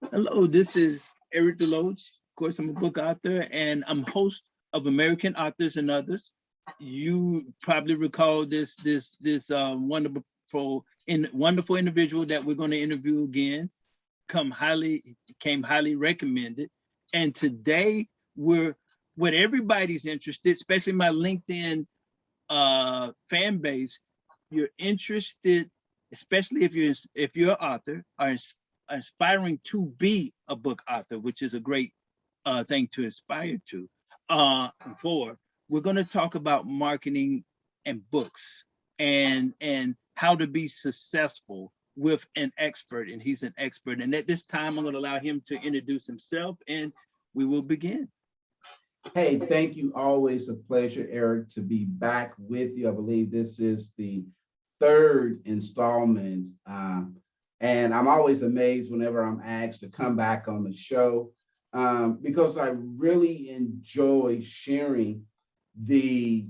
Hello, this is Eric Deloach. Of course, I'm a book author and I'm host of American Authors and Others. You probably recall this wonderful individual that we're going to interview again. Come highly came highly recommended, and today we're what everybody's interested, especially my LinkedIn fan base. You're interested, especially if you're an author, are aspiring to be a book author, which is a great thing to aspire to. For we're going to talk about marketing and books and how to be successful with an expert, and he's an expert. And at this time, I'm going to allow him to introduce himself, and we will begin. Hey, thank you. Always a pleasure, Eric, to be back with you. I believe this is the third installment. And I'm always amazed whenever I'm asked to come back on the show because I really enjoy sharing the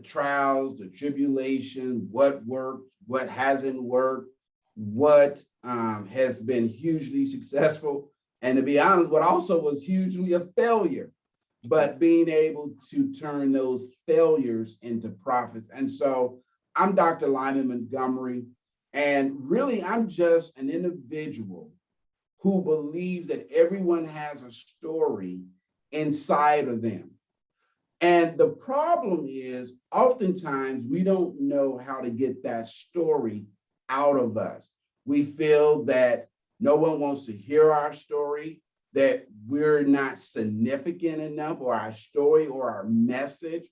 trials, the tribulation, what worked, what hasn't worked, what has been hugely successful, and to be honest, what also was hugely a failure, but being able to turn those failures into profits. And so I'm Dr. Lyman Montgomery, and really I'm just an individual who believes that everyone has a story inside of them. And the problem is oftentimes we don't know how to get that story out of us. We feel that no one wants to hear our story, that we're not significant enough, or our story or our message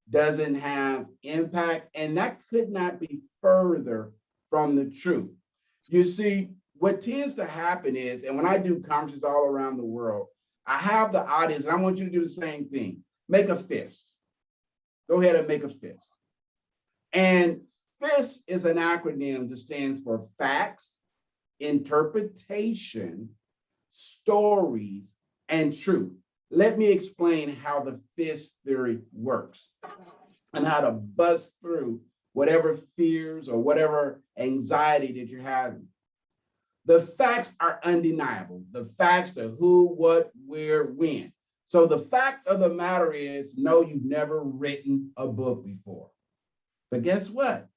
doesn't have impact. And that could not be further from the truth. You see, what tends to happen is, and when I do conferences all around the world, I have the audience, and I want you to do the same thing. Make a fist. Go ahead and make a fist. And FIST is an acronym that stands for facts, interpretation, stories, and truth. Let me explain how the FIST theory works and how to bust through whatever fears or whatever anxiety that you're having. The facts are undeniable. The facts, the who, what, where, when. So the fact of the matter is, no, you've never written a book before. But guess what?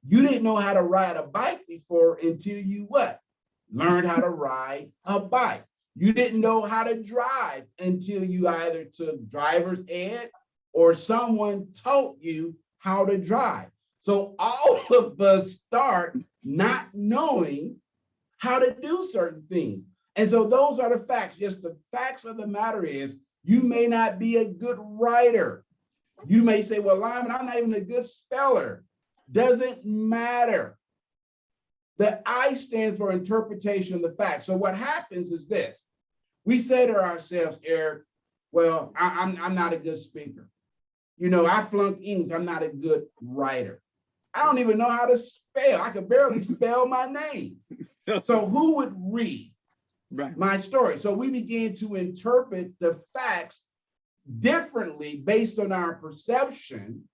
You didn't know how to ride a bike before until you what? Learned how to ride a bike. You didn't know how to drive until you either took driver's ed or someone taught you how to drive. So all of us start not knowing how to do certain things. And so those are the facts. Just the facts of the matter is, you may not be a good writer. You may say, well, Lyman, I'm not even a good speller. Doesn't matter. The I stands for interpretation of the facts. So what happens is this. We say to ourselves, Eric, well, I'm not a good speaker. You know, I flunked English. I'm not a good writer. I don't even know how to spell. I could barely spell my name. So who would read my story? So we begin to interpret the facts differently based on our perception.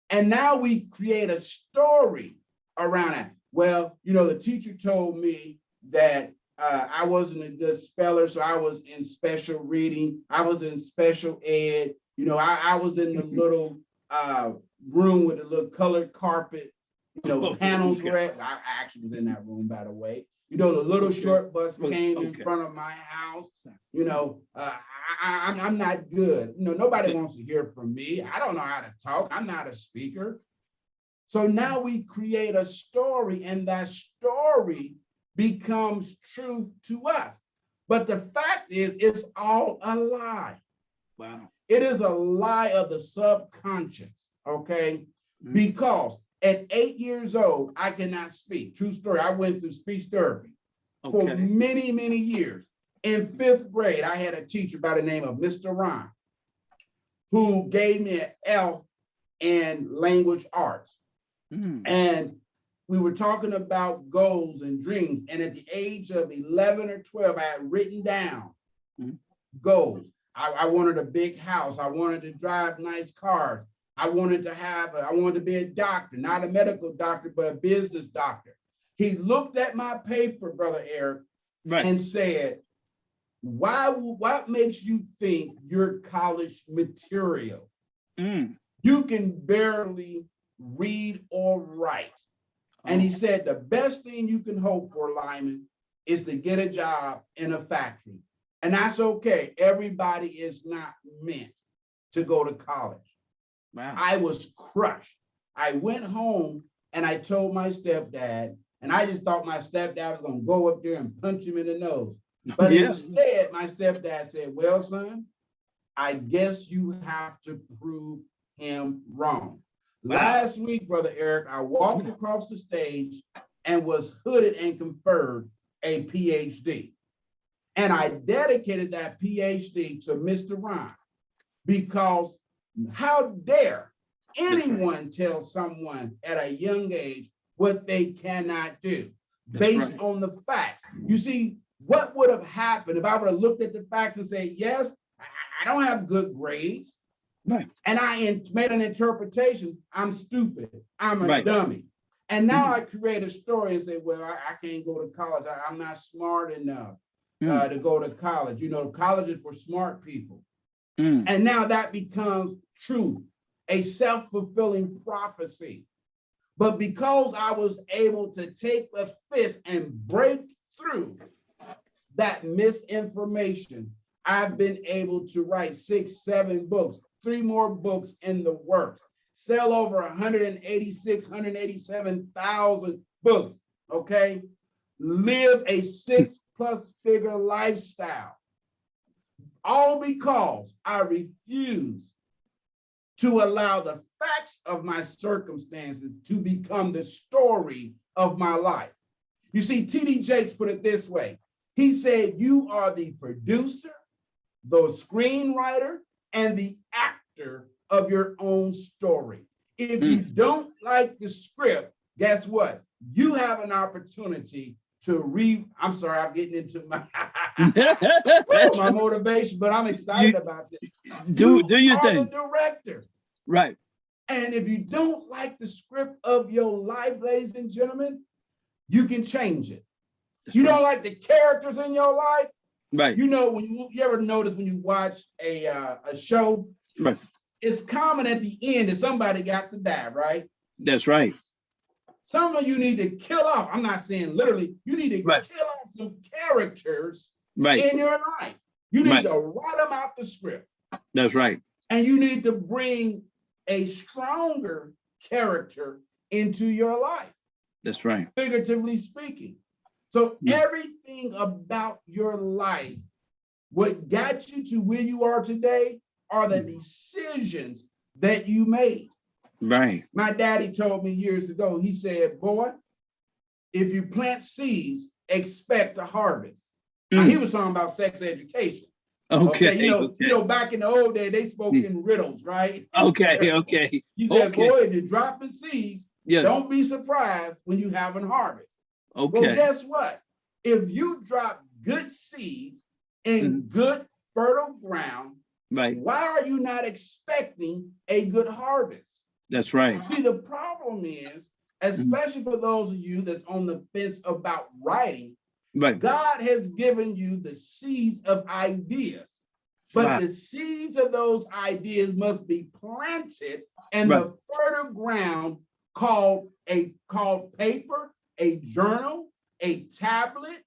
And now we create a story around that. Well, you know, the teacher told me that I wasn't a good speller, so I was in special reading. I was in special ed. You know, I was in the little room with the little colored carpet, you know, panels were at. I actually was in that room, by the way. You know, the little short bus came in front of my house. You know, I'm not good. You know, nobody wants to hear from me. I don't know how to talk. I'm not a speaker. So now we create a story, and that story becomes truth to us. But the fact is, it's all a lie. Wow. It is a lie of the subconscious, okay? Mm-hmm. Because at 8 years old, I cannot speak. True story. I went through speech therapy for many, many years. In 5th grade, I had a teacher by the name of Mr. Ron, who gave me an F in language arts. And we were talking about goals and dreams. And at the age of 11 or 12, I had written down goals. I wanted a big house. I wanted to drive nice cars. I wanted to be a doctor, not a medical doctor, but a business doctor. He looked at my paper, Brother Eric, Right. and said, what makes you think you're college material? Mm. You can barely read or write. And he said, the best thing you can hope for, Lyman, is to get a job in a factory. And that's okay. Everybody is not meant to go to college. Wow. I was crushed. I went home and I told my stepdad, and I just thought my stepdad was going to go up there and punch him in the nose. But Yeah. instead, my stepdad said, well, son, I guess you have to prove him wrong. Wow. Last week, Brother Eric, I walked across the stage and was hooded and conferred a PhD. And I dedicated that PhD to Mr. Ron, because how dare anyone tell someone at a young age what they cannot do based on the facts. You see, what would have happened if I would have looked at the facts and said, yes, I don't have good grades. Right. And I made an interpretation. I'm stupid. I'm a dummy. And now I create a story and say, well, I can't go to college. I'm not smart enough to go to college. You know, college is for smart people. And now that becomes truth, a self-fulfilling prophecy. But because I was able to take a fist and break through that misinformation, I've been able to write 6, 7 books, 3 more books in the works, sell over 187,000 books, okay? Live a 6+ figure lifestyle. All because I refuse to allow the facts of my circumstances to become the story of my life. You see, T.D. Jakes put it this way. He said, you are the producer, the screenwriter, and the actor of your own story. If you don't like the script, guess what? You have an opportunity to I'm sorry, I'm getting into my my motivation, but I'm excited about this. Do your thing. The director. Right. And if you don't like the script of your life, ladies and gentlemen, you can change it. You don't like the characters in your life? Right. You know, when you ever notice when you watch a show, right, it's common at the end that somebody got to die, right? That's right. Some of you need to kill off. I'm not saying literally, you need to kill off some characters in your life. You need to write them out the script. That's right. And you need to bring a stronger character into your life. That's right. Figuratively speaking. So everything about your life, what got you to where you are today, are the decisions that you made. Right. My daddy told me years ago, he said, boy, if you plant seeds, expect a harvest. Now, he was talking about sex education. Okay. You know, back in the old day, they spoke in riddles, right? Okay. He said, boy, if you're dropping seeds, don't be surprised when you have a harvest. Okay. Well, guess what? If you drop good seeds in good fertile ground, why are you not expecting a good harvest? That's right. See, the problem is, especially for those of you that's on the fence about writing, God has given you the seeds of ideas, but the seeds of those ideas must be planted in the fertile ground called paper, a journal, a tablet,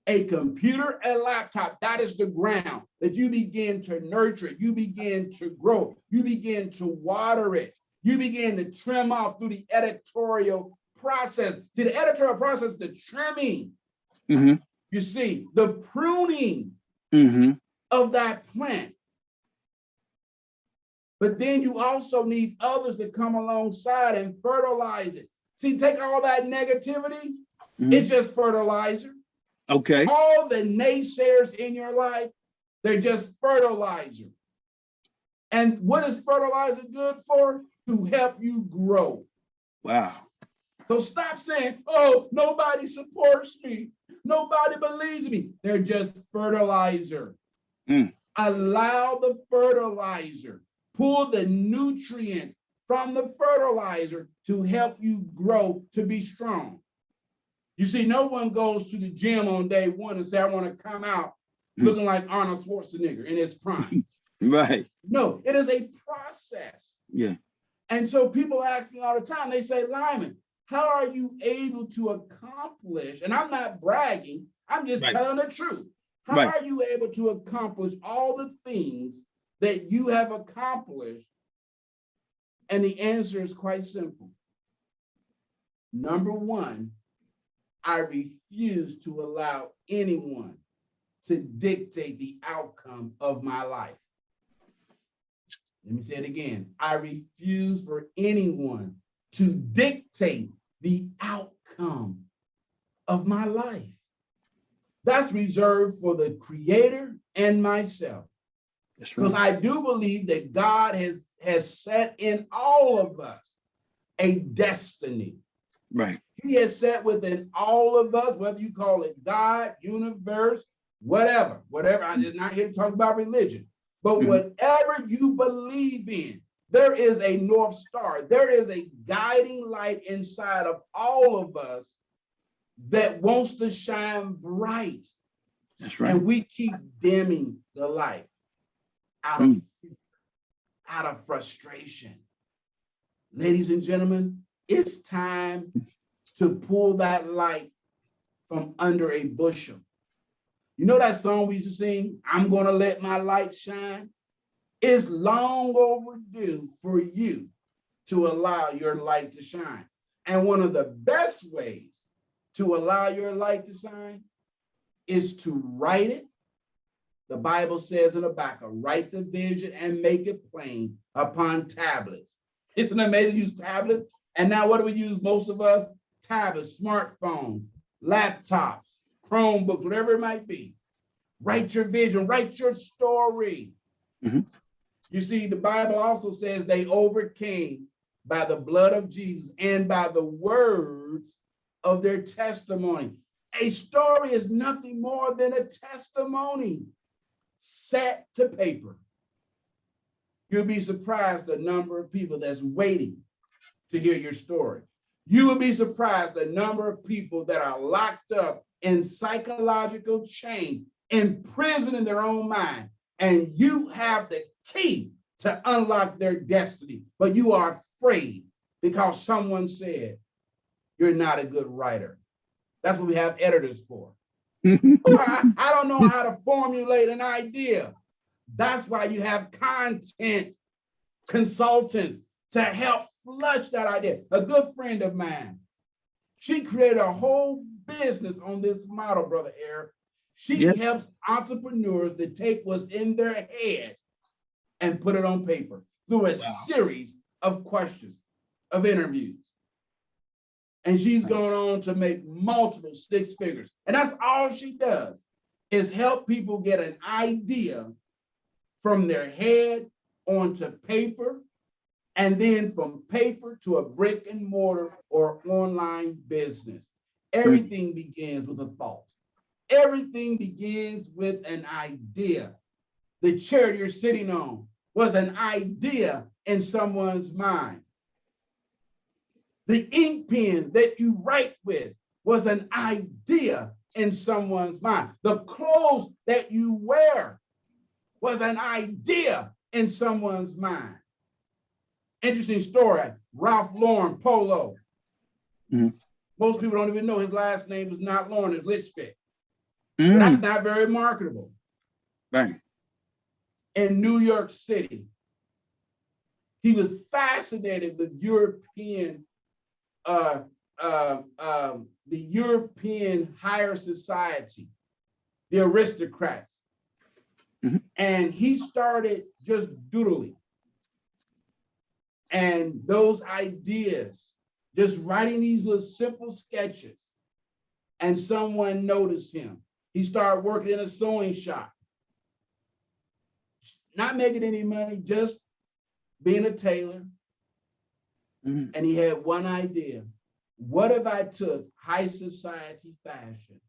a computer, a laptop. That is the ground that you begin to nurture it. You begin to grow. You begin to water it. You begin to trim off through the editorial process. See, the editorial process, the trimming, you see, the pruning of that plant. But then you also need others to come alongside and fertilize it. See, take all that negativity, it's just fertilizer. Okay. All the naysayers in your life, they're just fertilizer. And what is fertilizer good for? To help you grow. Wow. So stop saying, oh, nobody supports me. Nobody believes me. They're just fertilizer. Allow the fertilizer, pull the nutrients from the fertilizer to help you grow to be strong. You see, no one goes to the gym on day one and say, I want to come out looking like Arnold Schwarzenegger in his prime. Right. No, it is a process. Yeah. And so people ask me all the time, they say, Lyman, how are you able to accomplish, and I'm not bragging, I'm just telling the truth. How are you able to accomplish all the things that you have accomplished? And the answer is quite simple. Number one, I refuse to allow anyone to dictate the outcome of my life. Let me say it again. I refuse for anyone to dictate the outcome of my life. That's reserved for the Creator and myself. Because I do believe that God has set in all of us a destiny. Right. He has set within all of us, whether you call it God, universe, whatever. I'm just not here to talk about religion. But whatever you believe in, there is a North Star. There is a guiding light inside of all of us that wants to shine bright. That's right. And we keep dimming the light out of frustration. Ladies and gentlemen, it's time to pull that light from under a bushel. You know that song we used to sing, I'm gonna let my light shine? It's long overdue for you to allow your light to shine. And one of the best ways to allow your light to shine is to write it. The Bible says in Habakkuk, write the vision and make it plain upon tablets. Isn't it amazing to use tablets? And now what do we use, most of us? Tablets, smartphones, laptops, Chromebooks, whatever it might be. Write your vision, write your story. You see, the Bible also says they overcame by the blood of Jesus and by the words of their testimony. A story is nothing more than a testimony set to paper. You'll be surprised the number of people that's waiting to hear your story. You will be surprised the number of people that are locked up in psychological chains, in prison in their own mind, and you have the key to unlock their destiny, but you are afraid because someone said you're not a good writer. That's what we have editors for. I don't know how to formulate an idea. That's why you have content consultants to help flush that idea. A good friend of mine, she created a whole business on this model, Brother Eric. She helps entrepreneurs to take what's in their head and put it on paper through a series of questions, of interviews. And she's gone on to make multiple six figures. And that's all she does, is help people get an idea from their head onto paper, and then from paper to a brick and mortar or online business. Everything begins with a thought. Everything begins with an idea. The chair you're sitting on was an idea in someone's mind. The ink pen that you write with was an idea in someone's mind. The clothes that you wear was an idea in someone's mind. Interesting story, Ralph Lauren Polo. Most people don't even know his last name is not Lauren, it's Litchfield. But that's not very marketable. Right. In New York City, he was fascinated with European, the European higher society, the aristocrats. And he started just doodling. And those ideas, just writing these little simple sketches, and someone noticed him. He started working in a sewing shop, not making any money, just being a tailor. And he had one idea. What if I took high society fashion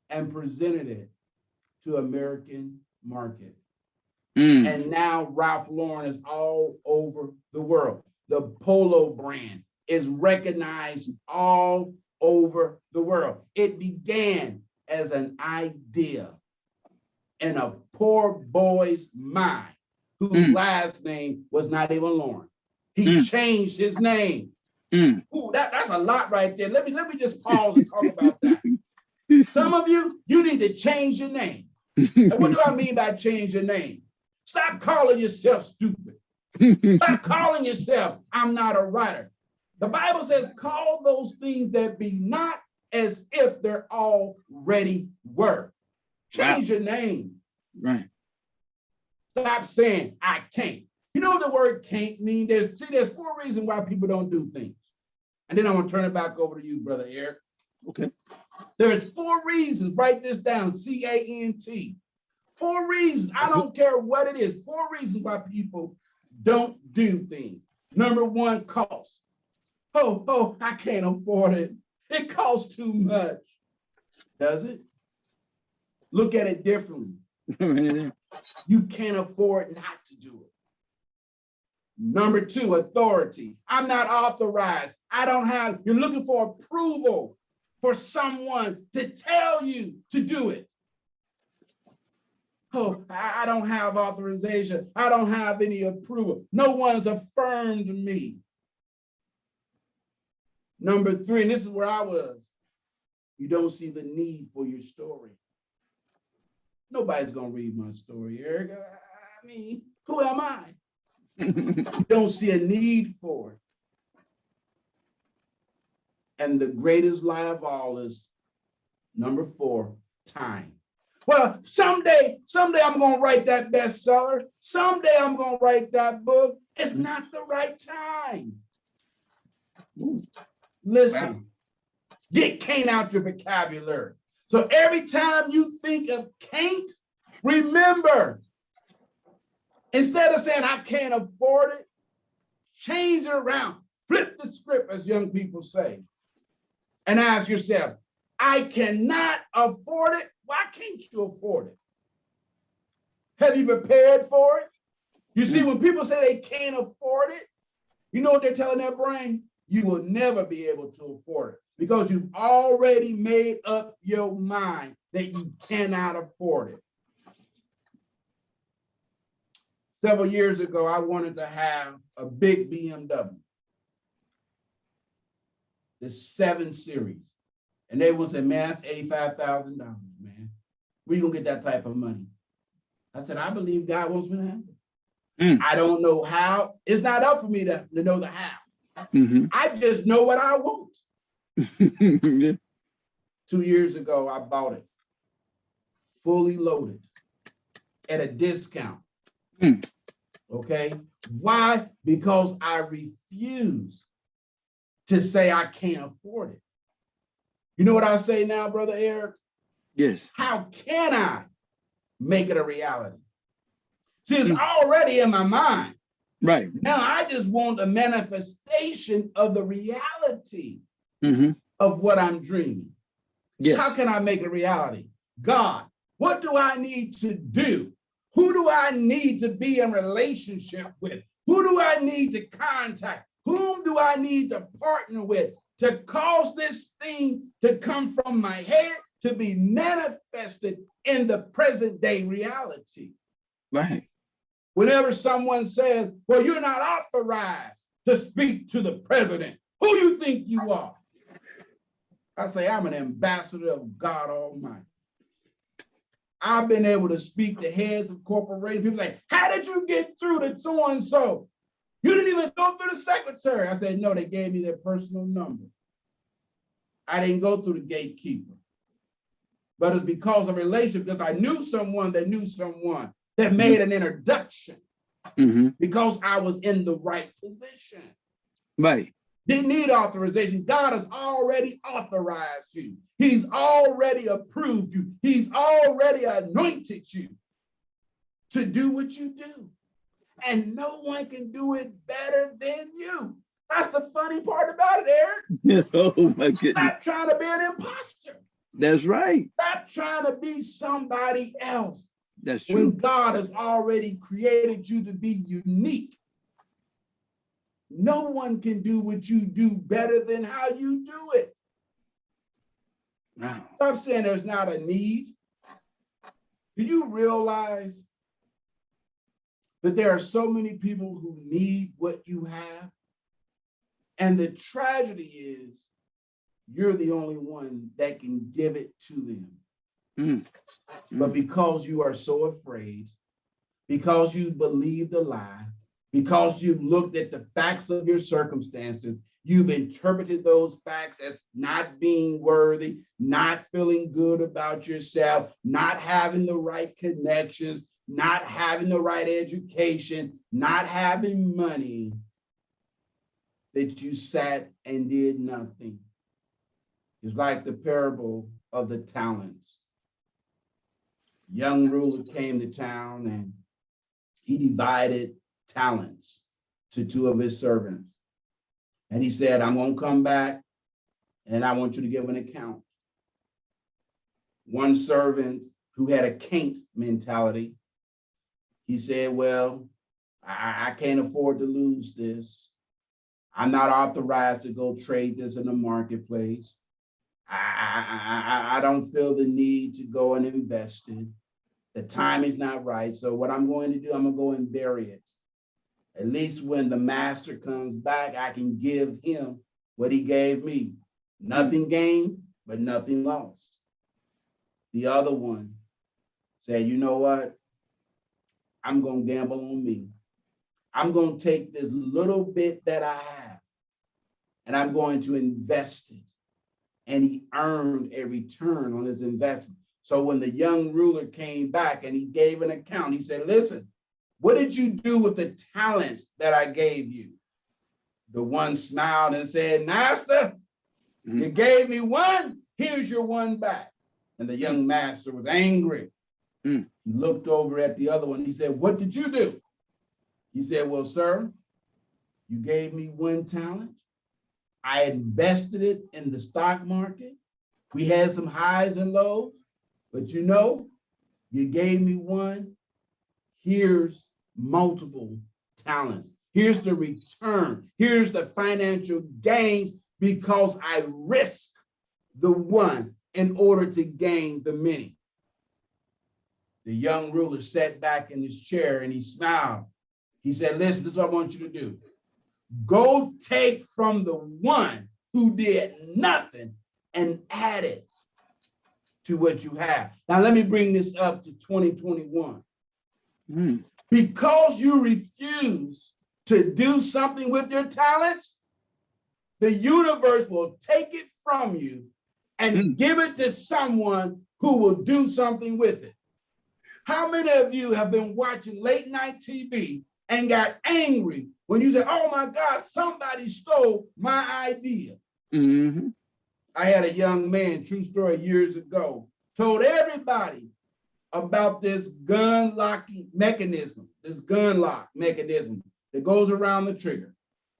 and presented it to American market? And now Ralph Lauren is all over the world. The Polo brand is recognized all over the world. It began as an idea in a poor boy's mind whose last name was not even Lauren. He changed his name. Ooh, that's a lot right there. Let me just pause and talk about that. Some of you need to change your name. And what do I mean by change your name? Stop calling yourself stupid. Stop calling yourself, I'm not a writer. The Bible says, call those things that be not as if they're already were. Change your name. Right. Stop saying, I can't. You know what the word can't mean? There's 4 reasons why people don't do things. And then I'm going to turn it back over to you, Brother Eric. Okay. There's 4 reasons. Write this down, C-A-N-T. 4 reasons. I don't care what it is. 4 reasons why people don't do things. Number 1, cost. Oh, I can't afford it. It costs too much. Does it? Look at it differently. You can't afford not to do it. Number 2, authority. I'm not authorized. I don't have, you're looking for approval for someone to tell you to do it. Oh, I don't have authorization. I don't have any approval. No one's affirmed me. Number 3, and this is where I was. You don't see the need for your story. Nobody's going to read my story, Eric. I mean, who am I? You don't see a need for it. And the greatest lie of all is number 4, time. Well, someday I'm going to write that bestseller. Someday I'm going to write that book. It's not the right time. Listen, get can't out your vocabulary. So every time you think of can't, remember, instead of saying I can't afford it, change it around. Flip the script, as young people say, and ask yourself, I cannot afford it. Why can't you afford it? Have you prepared for it? You see, when people say they can't afford it, you know what they're telling their brain? You will never be able to afford it because you've already made up your mind that you cannot afford it. Several years ago, I wanted to have a big BMW, the 7 Series. And they would say, man, that's $85,000, man. Where you gonna get that type of money? I said, I believe God wants me to have it. I don't know how. It's not up for me to know the how. I just know what I want. 2 years ago, I bought it, fully loaded, at a discount. Okay? Why? Because I refuse to say I can't afford it. You know what I say now, Brother Eric? Yes. How can I make it a reality? See, it's already in my mind. Right. Now I just want a manifestation of the reality of what I'm dreaming. Yes. How can I make it a reality? God, what do I need to do? Who do I need to be in relationship with? Who do I need to contact? Whom do I need to partner with to cause this thing to come from my head to be manifested in the present day reality? Right. Whenever someone says, well, you're not authorized to speak to the president, who you think you are? I say, I'm an ambassador of God Almighty. I've been able to speak to heads of corporations. People say, how did you get through to so-and-so? You didn't even go through the secretary. I said, no, they gave me their personal number. I didn't go through the gatekeeper. But it's because of relationship, because I knew someone that made an introduction because I was in the right position. Right. Didn't need authorization. God has already authorized you. He's already approved you. He's already anointed you to do what you do. And no one can do it better than you. That's the funny part about it, Eric. Oh my goodness. Stop trying to be an imposter. That's right. Stop trying to be somebody else. That's true. When God has already created you to be unique. No one can do what you do better than how you do it. Wow. Stop saying there's not a need. Do you realize that there are so many people who need what you have? And the tragedy is you're the only one that can give it to them. Mm. But because you are so afraid, because you believe the lie, because you've looked at the facts of your circumstances, you've interpreted those facts as not being worthy, not feeling good about yourself, not having the right connections, not having the right education, not having money, that you sat and did nothing. It's like the parable of the talents. Young ruler came to town and he divided talents to two of his servants. And he said, I'm going to come back and I want you to give an account. One servant who had a can't mentality, he said, well, I can't afford to lose this. I'm not authorized to go trade this in the marketplace. I don't feel the need to go and invest it. The time is not right. So what I'm going to do, I'm going to go and bury it. At least when the master comes back, I can give him what he gave me. Nothing gained, but nothing lost. The other one said, you know what? I'm going to gamble on me. I'm going to take this little bit that I have and I'm going to invest it. And he earned a return on his investment. So when the young ruler came back and he gave an account, he said, listen, what did you do with the talents that I gave you? The one smiled and said, master, you gave me one, here's your one back. And the young master was angry. He looked over at the other one. He said, what did you do? He said, well, sir, you gave me one talent. I invested it in the stock market. We had some highs and lows, but you know, you gave me one. Here's multiple talents. Here's the return. Here's the financial gains because I risk the one in order to gain the many. The young ruler sat back in his chair and he smiled. He said, listen, this is what I want you to do. Go take from the one who did nothing and add it to what you have. Now, let me bring this up to 2021. Because you refuse to do something with your talents, the universe will take it from you and give it to someone who will do something with it. How many of you have been watching late night TV and got angry when you said, oh my God, somebody stole my idea? I had a young man, true story, years ago, told everybody about this gun locking mechanism, this gun lock mechanism that goes around the trigger.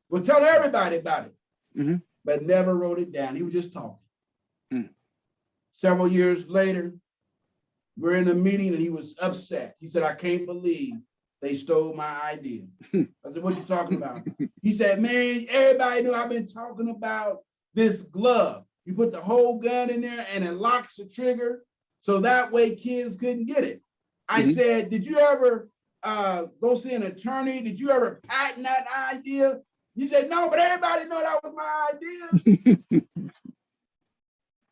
Well, tell everybody about it, but never wrote it down. He was just talking. Several years later, we're in a meeting and he was upset. He said, I can't believe they stole my idea. I said, what you talking about? He said, man, everybody knew I've been talking about this glove. You put the whole gun in there and it locks the trigger so that way kids couldn't get it. I said, did you ever go see an attorney? Did you ever patent that idea? He said, no, but everybody know that was my idea.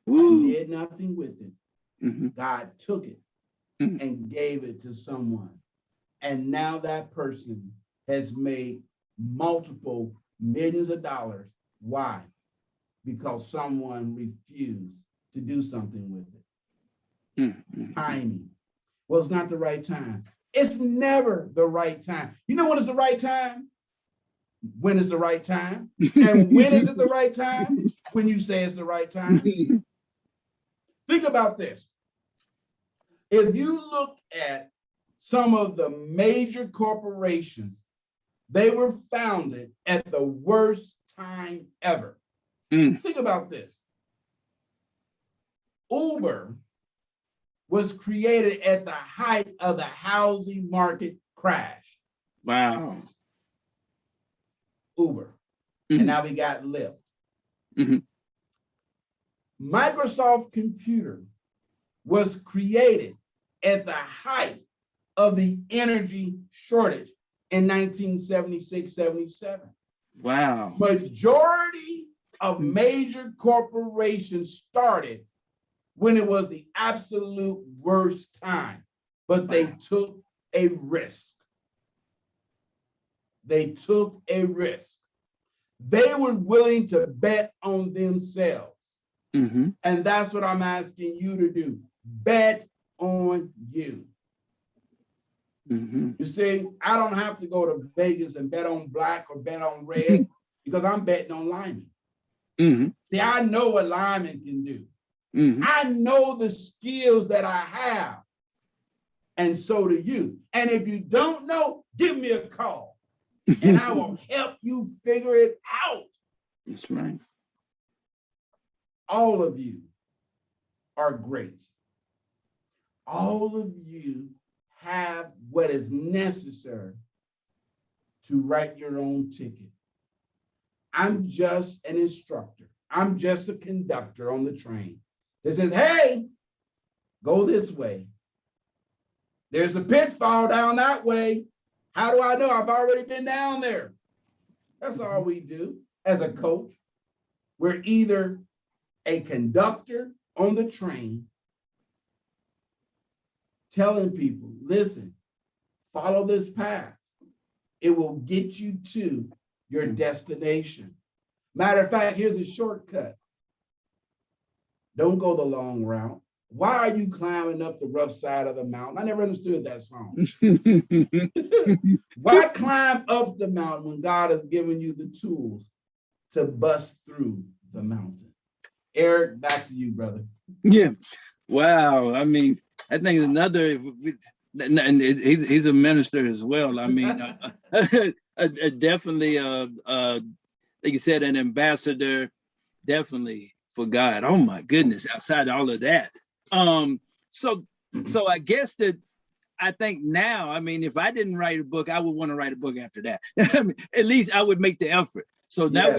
He did nothing with it. God took it and gave it to someone. And now that person has made multiple millions of dollars. Why? Because someone refused to do something with it. Timing. Well, it's not the right time. It's never the right time. You know when it's the right time? When is the right time? And when is it the right time? When you say it's the right time. Think about this. If you look at some of the major corporations, they were founded at the worst time ever. Think about this. Uber was created at the height of the housing market crash. Wow. Uber. And now we got Lyft. Microsoft Computer was created at the height of the energy shortage in 1976, 77. Wow. Majority of major corporations started when it was the absolute worst time, but they took a risk. They took a risk. They were willing to bet on themselves. And that's what I'm asking you to do. Bet on you. You see, I don't have to go to Vegas and bet on black or bet on red because I'm betting on Lyman. See, I know what Lyman can do. I know the skills that I have. And so do you. And if you don't know, give me a call and I will help you figure it out. That's right. All of you are great. All of you have what is necessary to write your own ticket. I'm just an instructor. I'm just a conductor on the train that says, hey, go this way. There's a pitfall down that way. How do I know? I've already been down there. That's all we do as a coach. We're either a conductor on the train telling people, listen, follow this path. It will get you to your destination. Matter of fact, here's a shortcut. Don't go the long route. Why are you climbing up the rough side of the mountain? I never understood that song. Why climb up the mountain when God has given you the tools to bust through the mountain? Eric, back to you, brother. Yeah. Wow. I mean, I think another, and he's a minister as well. I mean, definitely, like you said, an ambassador, definitely for God. Oh my goodness! Outside all of that, so I guess that I think now, I mean, if I didn't write a book, I would want to write a book after that. I mean, at least I would make the effort. So now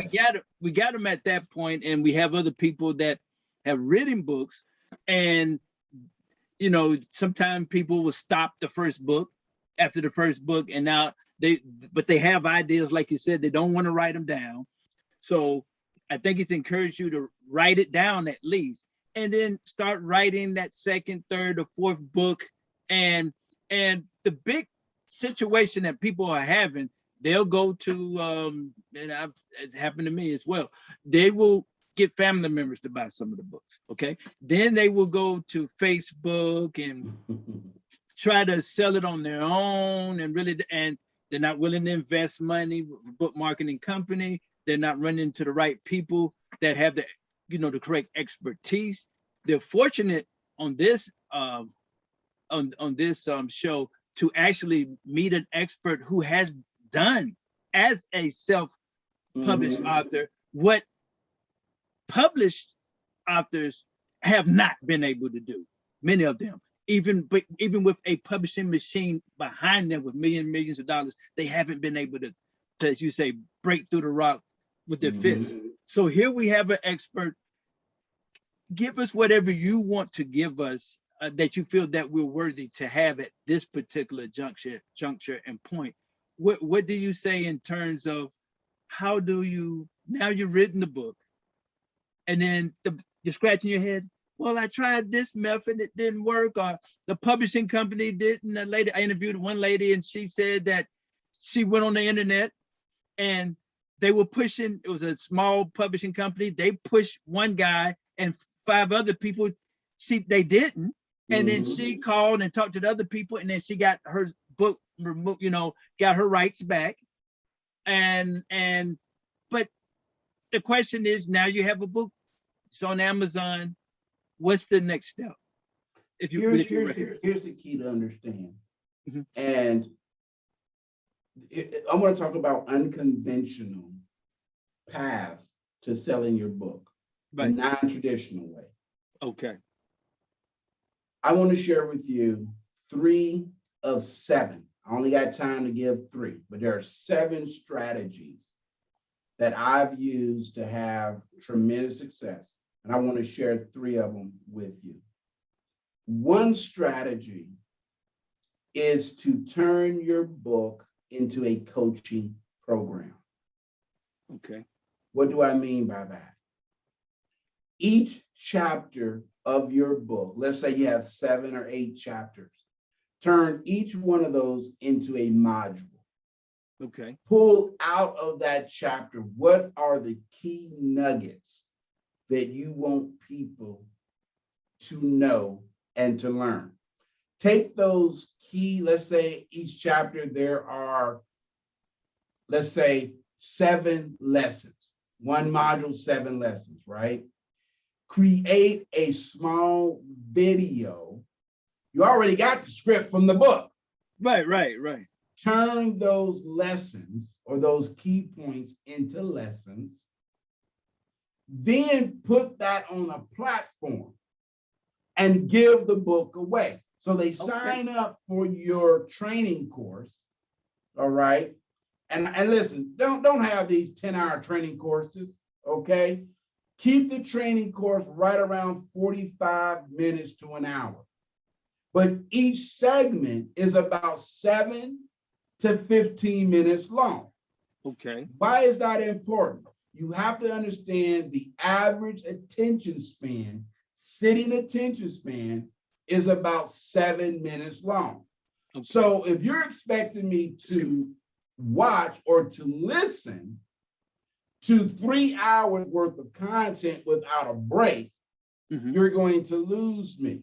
we got them at that point, and we have other people that have written books, and you know, sometimes people will stop the first book after the first book, and now they have ideas, like you said, they don't want to write them down. So I think it's encouraged you to write it down at least, and then start writing that second, third, or fourth book. And the big situation that people are having, they'll go to, it's happened to me as well. They will get family members to buy some of the books, okay? Then they will go to Facebook and try to sell it on their own, and they're not willing to invest money with a book marketing company. They're not running to the right people that have the, the correct expertise. They're fortunate on this show to actually meet an expert who has done as a self-published author what published authors have not been able to do. Many of them, even with a publishing machine behind them with millions of dollars, they haven't been able to, as you say, break through the rock with their fists. So here we have an expert. Give us whatever you want to give us that you feel that we're worthy to have at this particular juncture and point. What do you say in terms of how do you, now you've written the book, and then you're scratching your head, well, I tried this method, it didn't work, or the publishing company didn't. I interviewed one lady and she said that she went on the internet and they were pushing, it was a small publishing company, they pushed one guy and 5 other people, they didn't. And then she called and talked to the other people, and then she got her book removed, got her rights back. But the question is, now you have a book, it's on Amazon. What's the next step? Here's the key to understand. And I want to talk about unconventional paths to selling your book, a non-traditional way. Okay. I want to share with you 3 of 7. I only got time to give 3, but there are 7 strategies that I've used to have tremendous success and I want to share 3 of them with you. One strategy is to turn your book into a coaching program. Okay. What do I mean by that? Each chapter of your book, let's say you have 7 or 8 chapters, turn each one of those into a module. Okay. Pull out of that chapter, what are the key nuggets that you want people to know and to learn? Take those key, let's say each chapter there are, let's say 7 lessons. One module, 7 lessons, right? Create a small video. You already got the script from the book. Right. Turn those lessons or those key points into lessons. Then put that on a platform and give the book away. So they sign up for your training course, all right? And listen, don't have these 10-hour training courses, okay? Keep the training course right around 45 minutes to an hour. But each segment is about 7 to 15 minutes long. Okay. Why is that important? You have to understand the average attention span, sitting attention span, is about 7 minutes long. Okay. So if you're expecting me to watch or to listen to 3 hours worth of content without a break, you're going to lose me.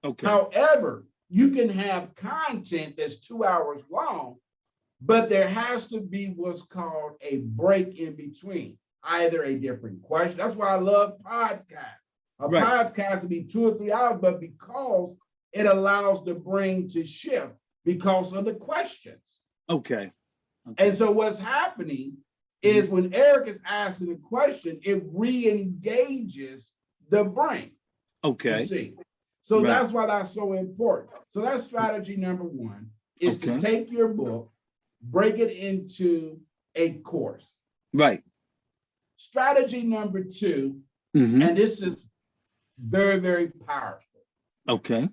Okay. However, you can have content that's 2 hours long, but there has to be what's called a break in between, either a different question. That's why I love podcasts. A podcast will be 2 or 3 hours, but because it allows the brain to shift because of the questions. Okay. And so what's happening is when Eric is asking a question, it re-engages the brain. Okay. You see? So that's why that's so important. So that's strategy number 1 is to take your book, break it into a course. Right. Strategy number 2, and this is very, very powerful. Okay.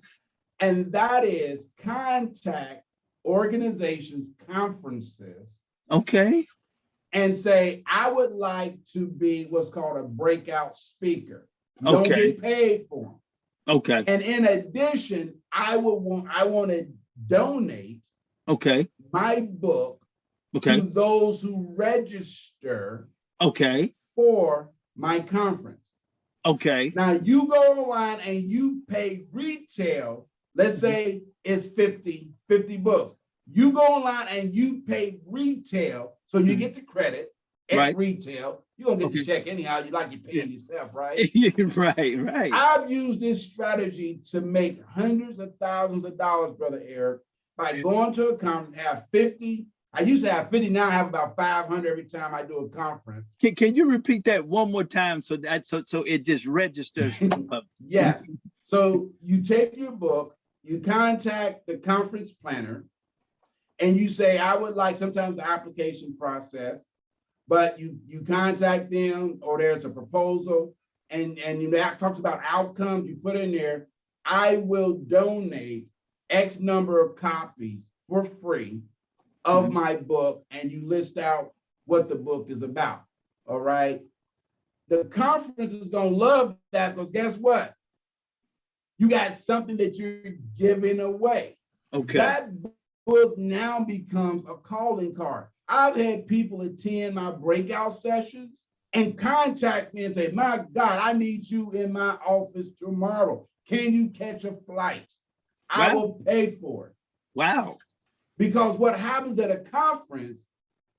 And that is contact organizations, conferences. Okay. And say, I would like to be what's called a breakout speaker. You don't get paid for them. Okay. And in addition, I want to donate my book to those who register for my conference. Okay. Now you go online and you pay retail, let's say it's 50 books. You go online and you pay retail, so you get the credit at retail. You're gonna get the check anyhow, you like you're paying yourself, right? Right. I've used this strategy to make hundreds of thousands of dollars, Brother Eric, by going to a conference, have 50. I used to have 50, now I have about 500 every time I do a conference. Can you repeat that one more time so it just registers? Yes. So you take your book, you contact the conference planner, and you say, I would like, sometimes the application process, but you contact them, or there's a proposal, and that talks about outcomes. You put in there, I will donate X number of copies for free of my book, and you list out what the book is about. All right. The conference is gonna love that, because guess what? You got something that you're giving away. Okay. That book now becomes a calling card. I've had people attend my breakout sessions and contact me and say, my God, I need you in my office tomorrow. Can you catch a flight? Wow. I will pay for it. Wow. Because what happens at a conference,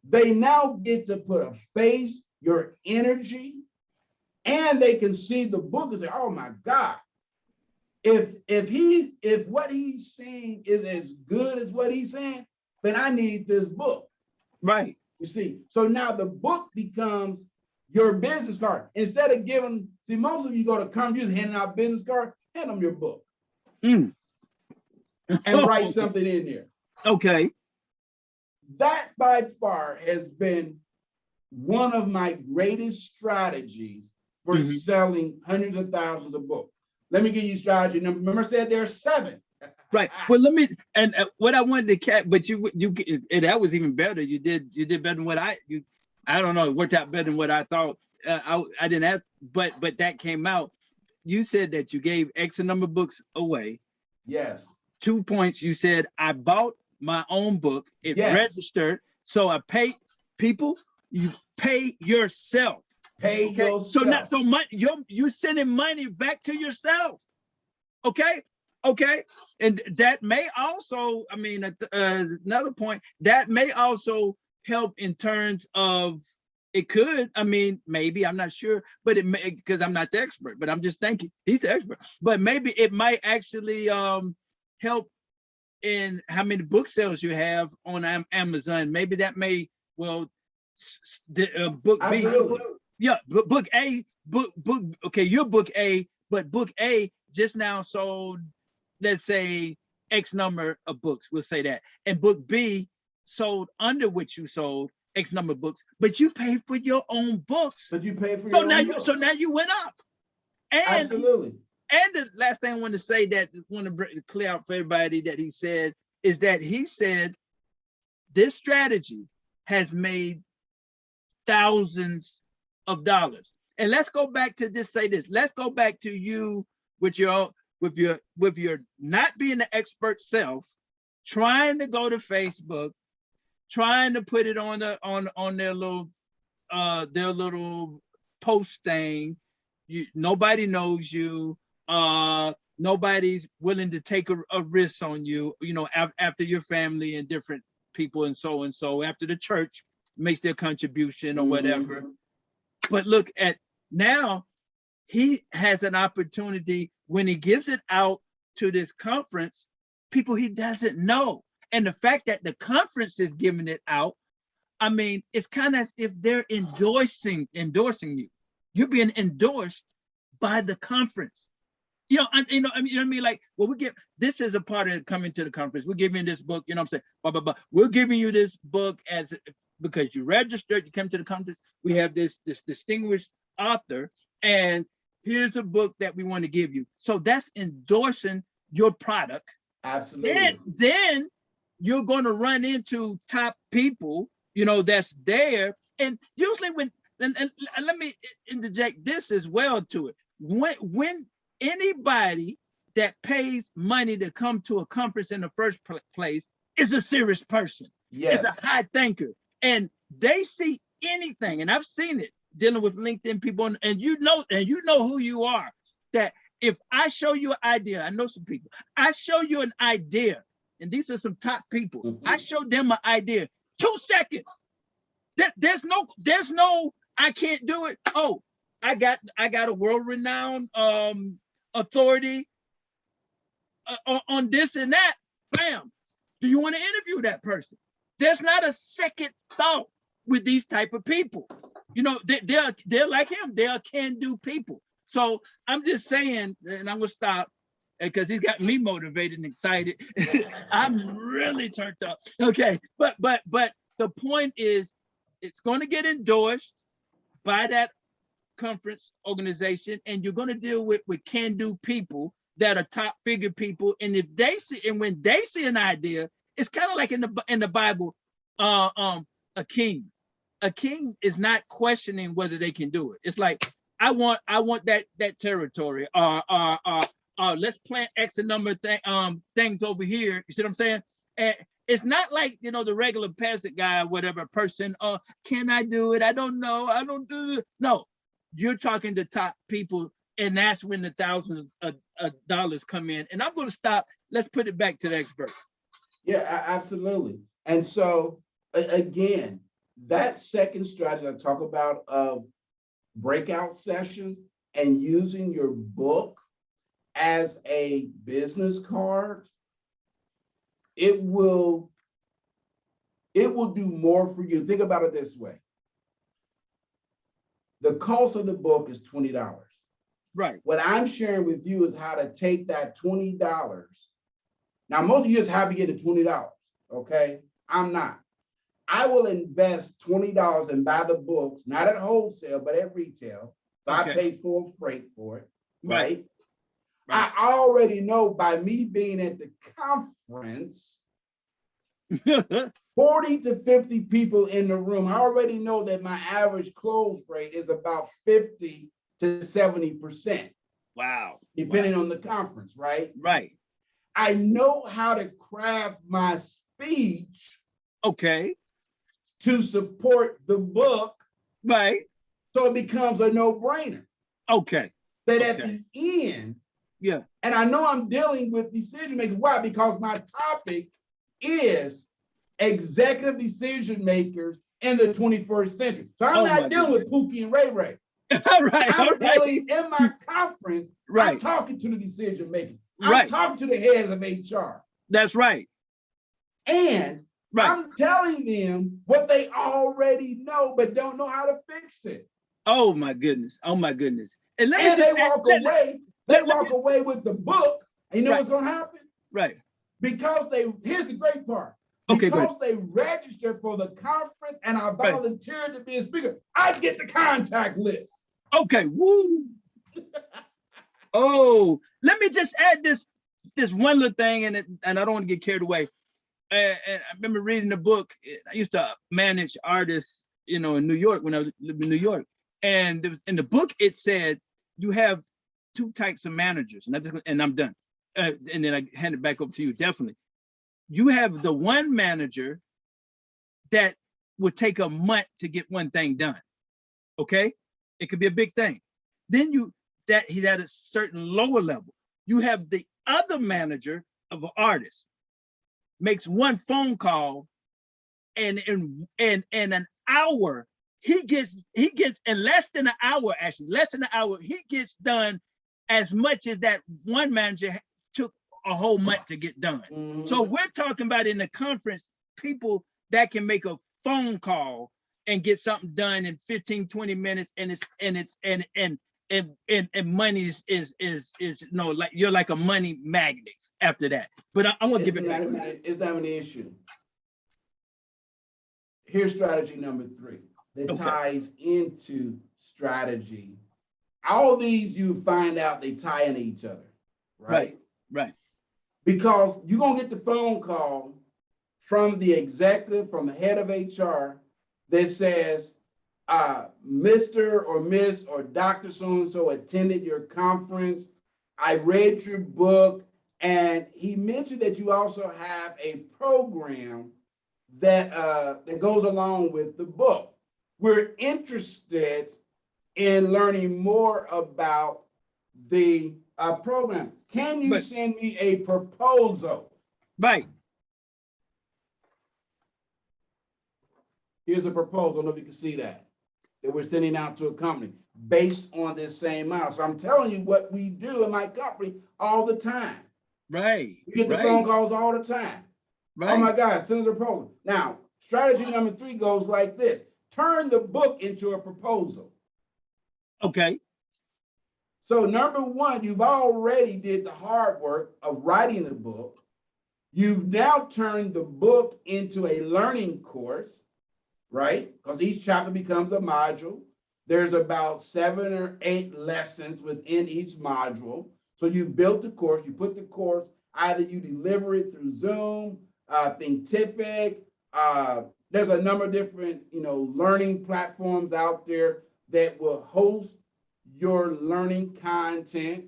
they now get to put a face, your energy, and they can see the book and say, oh my God, if what he's saying is as good as what he's saying, then I need this book. Right. You see, so now the book becomes your business card. Instead of giving, see, most of you go to conferences handing out business cards, hand them your book. And write something in there. Okay. That by far has been one of my greatest strategies for Mhm. selling hundreds of thousands of books. Let me give you strategy number. Remember, I said there are 7. Right. Well, let me, and what I wanted to catch, but that was even better. You did better than what I don't know. It worked out better than what I thought. I didn't ask, but that came out. You said that you gave X number of books away. Yes. 2 points. You said I bought my own book. It Yes. registered, so I paid people. You pay yourself. Pay Okay. yourself. So money. You're sending money back to yourself. Okay. Okay. And that may also, I mean, another point, that may also help in terms of, it could, I mean, maybe, I'm not sure, but it may, because I'm not the expert, but I'm just thinking, he's the expert, but maybe it might actually help in how many book sales you have on Amazon. Maybe that may, well, book B. Absolutely. Yeah, book A, okay, your book A, but book A just now sold, let's say, X number of books, we'll say that. And book B sold under what you sold, X number of books, but you paid for your own books. But you paid for your own books. So now you went up. And absolutely. And the last thing I want to say, that I want to clear out for everybody, that he said, is that he said this strategy has made thousands of dollars. And let's go back to just say this. Let's go back to you with your not being the expert self, trying to go to Facebook, trying to put it on their little post thing. Nobody knows you. Nobody's willing to take a risk on you, after your family and different people and so after the church makes their contribution or whatever. But look at now, he has an opportunity when he gives it out to this conference, people he doesn't know. And the fact that the conference is giving it out, I mean, it's kind of as if they're endorsing you. You're being endorsed by the conference. I mean, like, well, this is a part of coming to the conference. We're giving you this book, I'm saying, blah, blah, blah. We're giving you this book because you registered, you came to the conference. We have this distinguished author, and here's a book that we want to give you. So that's endorsing your product. Absolutely. Then you're going to run into top people, that's there. And usually and let me interject this as well to it. When anybody that pays money to come to a conference in the first place is a serious person. Yes. It's a high thinker. And they see anything, and I've seen it dealing with LinkedIn people, and you know who you are. That if I show you an idea, I know some people, I show you an idea, and these are some top people. I show them an idea, 2 seconds. There's no, I can't do it. Oh, I got a world-renowned authority on this and that. Bam. Do you want to interview that person? There's not a second thought with these type of people. They're like him. They are can-do people. So I'm just saying, and I'm gonna stop because he's got me motivated and excited. I'm really turned up. Okay, but the point is, it's going to get endorsed by that conference organization, and you're going to deal with can-do people that are top figure people. And when they see an idea, it's kind of like in the Bible, a king is not questioning whether they can do it. It's like, I want that territory, let's plant X number of things over here. You see what I'm saying? And it's not like, the regular peasant guy or whatever person, can I do it? I don't know. I don't do it. No, you're talking to top people, and that's when the thousands of dollars come in. And I'm going to stop. Let's put it back to the experts. Yeah, absolutely. And so again, that second strategy I talk about of breakout sessions and using your book as a business card, it will do more for you. Think about it this way. The cost of the book is $20. Right. What I'm sharing with you is how to take that $20. Now, most of you is happy getting $20, okay? I'm not. I will invest $20 and buy the books, not at wholesale, but at retail, So I pay full freight for it, right? Right. I already know by me being at the conference, 40 to 50 people in the room, I already know that my average close rate is about 50 to 70%. Wow. Depending on the conference, right? Right. I know how to craft my speech. Okay. To support the book. Right. So it becomes a no-brainer. Okay. That at the end, and I know I'm dealing with decision makers. Why? Because my topic is executive decision makers in the 21st century. So I'm not dealing with Pookie and Ray Ray. I'm dealing in my conference. I'm talking to the decision makers. I'm talking to the heads of HR. That's right. And I'm telling them what they already know, but don't know how to fix it. Oh my goodness. Oh my goodness. And they walk away. They walk away with the book. And you know what's going to happen? Right. Because here's the great part. Because they registered for the conference and I volunteered to be a speaker, I get the contact list. Okay. Woo. Oh, let me just add this one little thing, and I don't want to get carried away. And I remember reading the book. I used to manage artists, in New York when I was living in New York. And in the book, it said you have two types of managers, and I'm done. And then I hand it back over to you. Definitely, you have the one manager that would take a month to get one thing done. Okay, it could be a big thing. Then he's at a certain lower level. You have the other manager of an artist makes one phone call, and in an hour he gets in less than an hour, he gets done as much as that one manager took a whole month to get done. Mm-hmm. So we're talking about in the conference people that can make a phone call and get something done in 15, 20 minutes, and money is like you're like a money magnet after that. But I want to give it back. It's not an issue. Here's strategy number 3 that ties into strategy. All these you find out they tie into each other, right? Right. Because you're gonna get the phone call from the executive, from the head of HR that says, Mr. or Miss or Dr. So-and-so attended your conference. I read your book, and he mentioned that you also have a program that goes along with the book. We're interested in learning more about the program. Can you send me a proposal? Right. Here's a proposal. I don't know if you can see that we're sending out to a company based on this same model. So I'm telling you what we do in my company all the time. Right. We get the phone calls all the time. Right. Oh my God, send us a proposal. Now, strategy number 3 goes like this. Turn the book into a proposal. Okay. So number 1, you've already did the hard work of writing the book. You've now turned the book into a learning course, right? Because each chapter becomes a module. There's about 7 or 8 lessons within each module. So you've built the course, you put the course, either you deliver it through Zoom, Thinkific, there's a number of different, learning platforms out there that will host your learning content,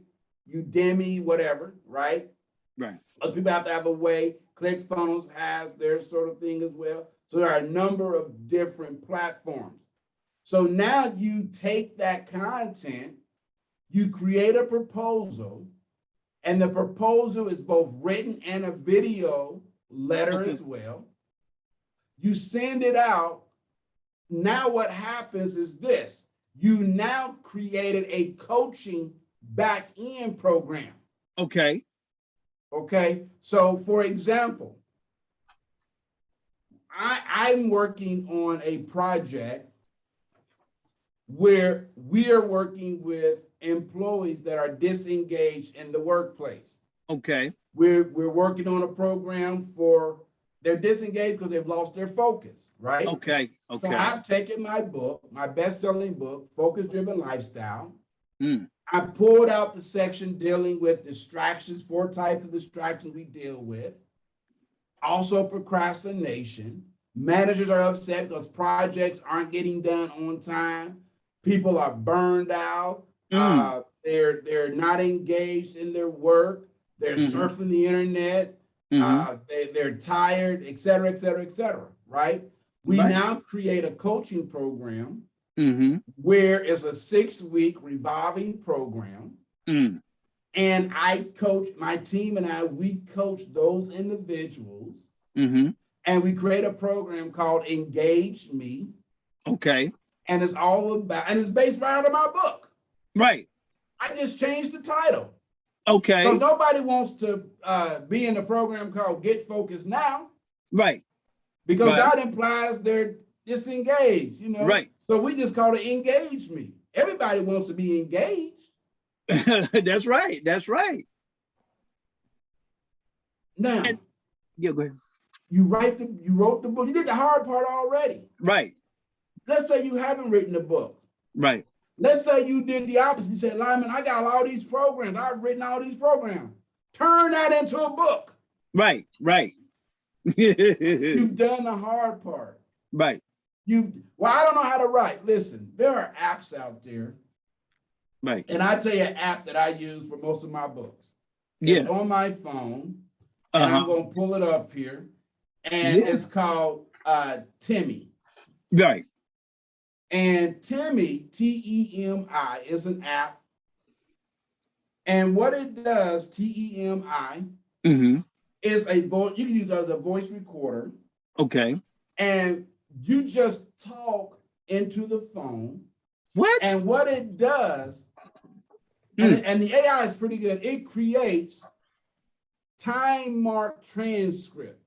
Udemy, whatever, right? Right. Other people have to have a way. ClickFunnels has their sort of thing as well. So there are a number of different platforms. So now you take that content, you create a proposal, and the proposal is both written and a video letter as well. You send it out. Now what happens is this. You now created a coaching back-end program. Okay. So for example, I'm working on a project where we are working with employees that are disengaged in the workplace. Okay. We're working on a program for they're disengaged because they've lost their focus, right? Okay. So Okay. I've taken my book, my best-selling book, Focus Driven Lifestyle. Mm. I pulled out the section dealing with distractions, 4 types of distractions we deal with. Also procrastination. Managers are upset because projects aren't getting done on time. People are burned out. They're not engaged in their work. They're surfing the internet. They're tired, et cetera, et cetera, et cetera, right? We now create a coaching program where it's a 6-week revolving program. And I coach, my team and I, we coach those individuals. And we create a program called Engage Me. Okay. And it's all about, and it's based right out of my book. Right. I just changed the title. Okay. So nobody wants to be in a program called Get Focused Now. Right. Because that implies they're disengaged, you know. Right. So we just call it Engage Me. Everybody wants to be engaged. That's right. That's right. Now, yeah, go ahead. You wrote the book. You did the hard part already. Right. Let's say you haven't written the book. Right. Let's say you did the opposite. You said, Lyman, I got all these programs. I've written all these programs. Turn that into a book. Right. Right. You've done the hard part. Right. Well, I don't know how to write. Listen, there are apps out there. Right. And I tell you an app that I use for most of my books. Yeah. It's on my phone. And I'm going to pull it up here. And it's called Timmy. Right. And Timmy, T-E-M-I, is an app. And what it does, T-E-M-I, is a voice. You can use it as a voice recorder. Okay. And you just talk into the phone. What? And what it does, and the AI is pretty good. It creates time marked transcript.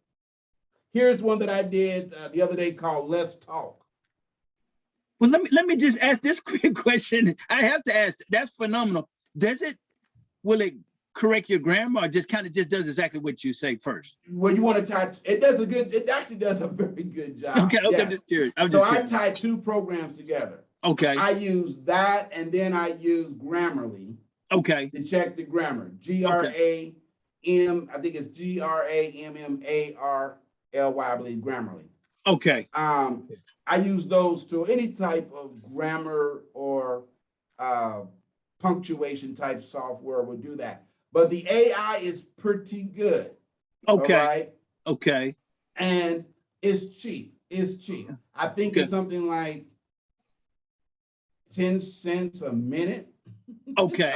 Here's one that I did the other day called Let's Talk. Well, let me just ask this quick question. I have to ask. That's phenomenal. Will it correct your grammar, or just does exactly what you say first? Well, you want to type. It actually does a very good job. Okay. I'm just curious. I tied 2 programs together. Okay. I use that, and then I use Grammarly. Okay. To check the grammar. G-R-A-M. I think it's G-R-A-M-M-A-R-L-Y. I believe Grammarly. Okay. I use those to any type of grammar or punctuation type software will do that. But the AI is pretty good. Okay. All right. Okay. And it's cheap. I think it's something like 10 cents a minute. Okay.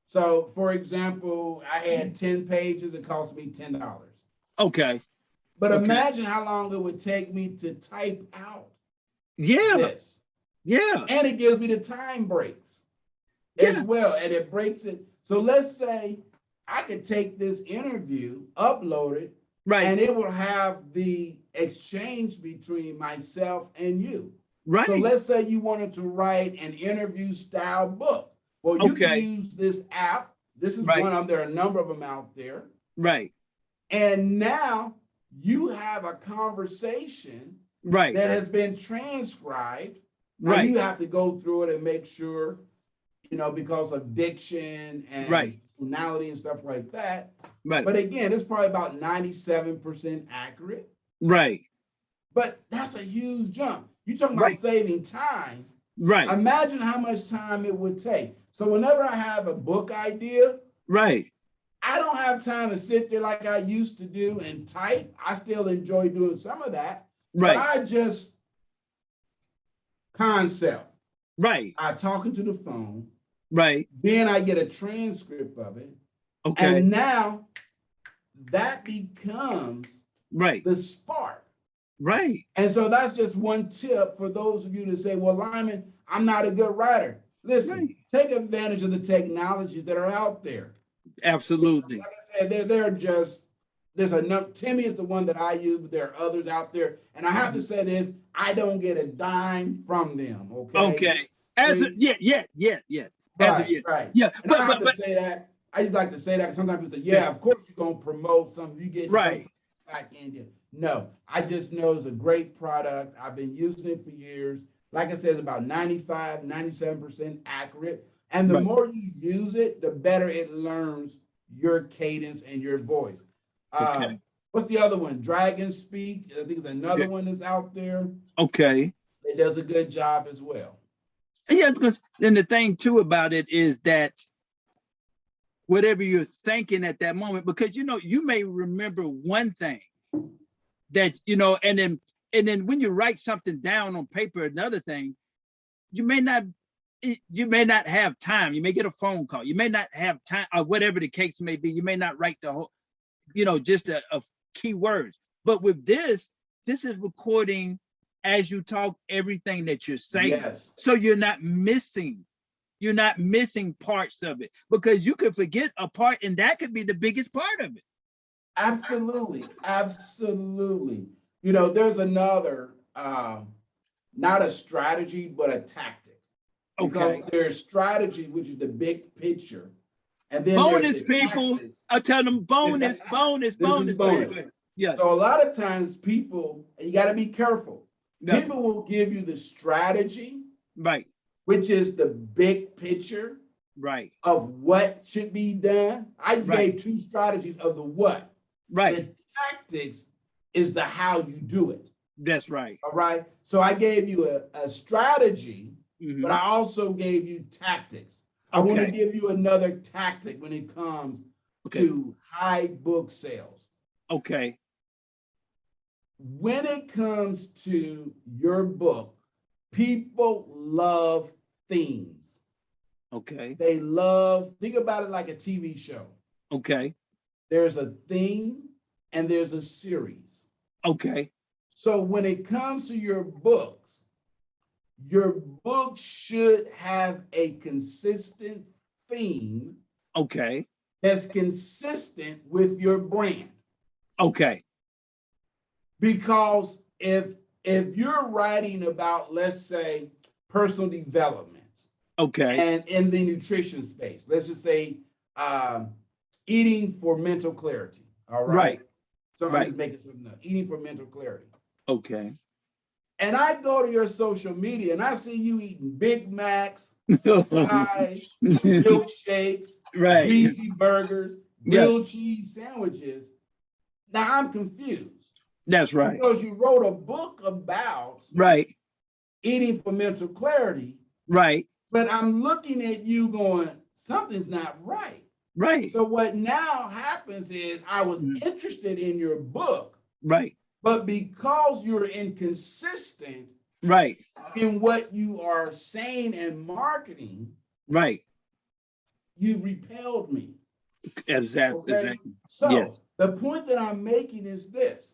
So for example, I had 10 pages. It cost me $10. Okay. But imagine how long it would take me to type out this. Yeah. And it gives me the time breaks as well. And it breaks it. So let's say I could take this interview, upload it, and it will have the exchange between myself and you. Right. So let's say you wanted to write an interview style book. Well, you can use this app. This is one of them. There are a number of them out there. Right. And now you have a conversation that has been transcribed. Now you have to go through it and make sure, because of diction and tonality and stuff like that. Right. But again, it's probably about 97% accurate. Right. But that's a huge jump. You're talking about saving time. Right. Imagine how much time it would take. So whenever I have a book idea, I don't have time to sit there like I used to do and type. I still enjoy doing some of that. But I just concept. I talk into the phone. Then I get a transcript of it. Okay. And now that becomes the spark. And so that's just one tip for those of you to say, well, Lyman, I'm not a good writer. Listen, take advantage of the technologies that are out there. Absolutely. Like I said, there's a number. Timmy is the one that I use, but there are others out there. And I have to say this, I don't get a dime from them. Okay. Right. Yeah. And I have to say that. I just like to say that sometimes people say, of course you're gonna promote something. You get something. back end. No, I just know it's a great product. I've been using it for years. Like I said, it's about 95, 97% accurate. And the Right. more you use it, the better it learns your cadence and your voice. Okay. What's the other one? Dragon Speak. I think there's another Yeah. one that's out there. Okay. It does a good job as well. Yeah, because then the thing too about it is that whatever you're thinking at that moment, because you may remember one thing that and then when you write something down on paper, another thing, you may not have time. You may get a phone call. You may not have time, or whatever the case may be. You may not write the whole, just a key words. But with this is recording as you talk everything that you're saying. Yes. So you're not missing parts of it, because you could forget a part, and that could be the biggest part of it. Absolutely. Absolutely. There's another, not a strategy, but a tactic. Because Okay. there's strategy, which is the big picture. And then Bonus, there's the people. tactics. I tell them bonus. This is Bonus. bonus. Yeah. So a lot of times people, you got to be careful. Yeah. People will give you the strategy, Right. which is the big picture Right. of what should be done. I just Right. gave two strategies of the what. Right. The tactics is the how you do it. That's right. All right. So I gave you a strategy, Mhm. but I also gave you tactics. I want to Okay. give you another tactic when it comes Okay. to high book sales. Okay. When it comes to your book, people love themes. Okay. They think about it like a TV show. Okay. There's a theme and there's a series. Okay. So when it comes to your books should have a consistent theme Okay. that's consistent with your brand. Okay. Because if you're writing about, let's say, personal development, Okay. and in the nutrition space, let's just say eating for mental clarity. All right. Right. So I'm Right. just making something up. Eating for mental clarity. Okay. And I go to your social media and I see you eating Big Macs, fries, milkshakes, Right. greasy burgers, Yeah. grilled cheese sandwiches. Now I'm confused. That's right. Because you wrote a book about Right. eating for mental clarity, Right. but I'm looking at you going, something's not right. Right. So what now happens is I was Mhm. interested in your book, Right. but because you're inconsistent Right. in what you are saying and marketing, Right. you've repelled me. Exactly. Okay. Exactly. So Yes. the point that I'm making is this.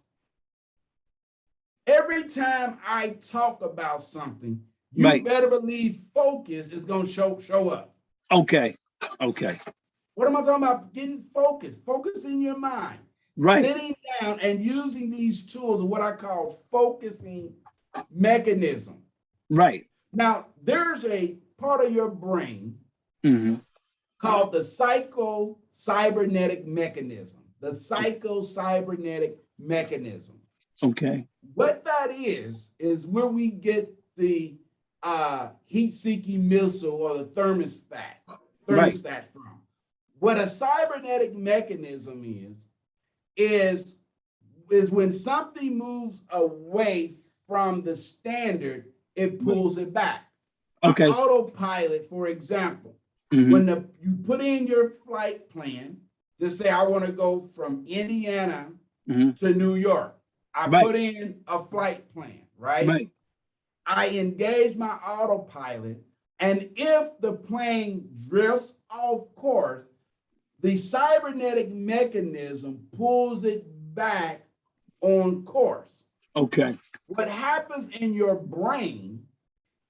Every time I talk about something, you Right. better believe focus is going to show up. Okay. Okay. What am I talking about? Getting focused, focusing your mind, Right. sitting down and using these tools, what I call focusing mechanism. Right. Now, there's a part of your brain Mhm. called the psycho-cybernetic mechanism. The psycho-cybernetic mechanism. Okay. What that is where we get the heat-seeking missile or the thermostat Right. from. What a cybernetic mechanism is when something moves away from the standard, it pulls it back. Okay. Autopilot, for example, Mhm. when you put in your flight plan, just say I want to go from Indiana Mhm. to New York. I Right. put in a flight plan, right? Right. I engage my autopilot, and if the plane drifts off course, the cybernetic mechanism pulls it back on course. Okay. What happens in your brain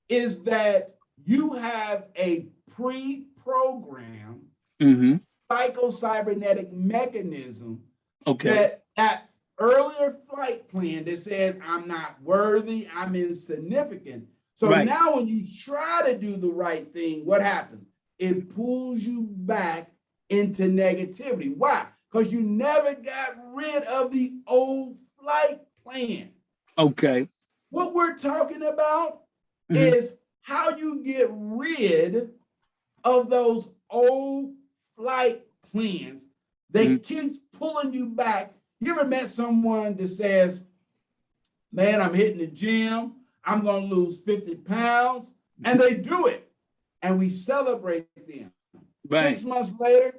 is that you have a pre-programmed Mhm. psycho-cybernetic mechanism Okay. that earlier flight plan that says I'm not worthy, I'm insignificant. So Right. now when you try to do the right thing, what happens? It pulls you back into negativity. Why? because you never got rid of the old flight plan. Okay. What we're talking about is how you get rid of those old flight plans that keeps pulling you back. You ever met someone that says, man, I'm hitting the gym, I'm gonna lose 50 pounds, and they do it, and we celebrate them. Right. 6 months later,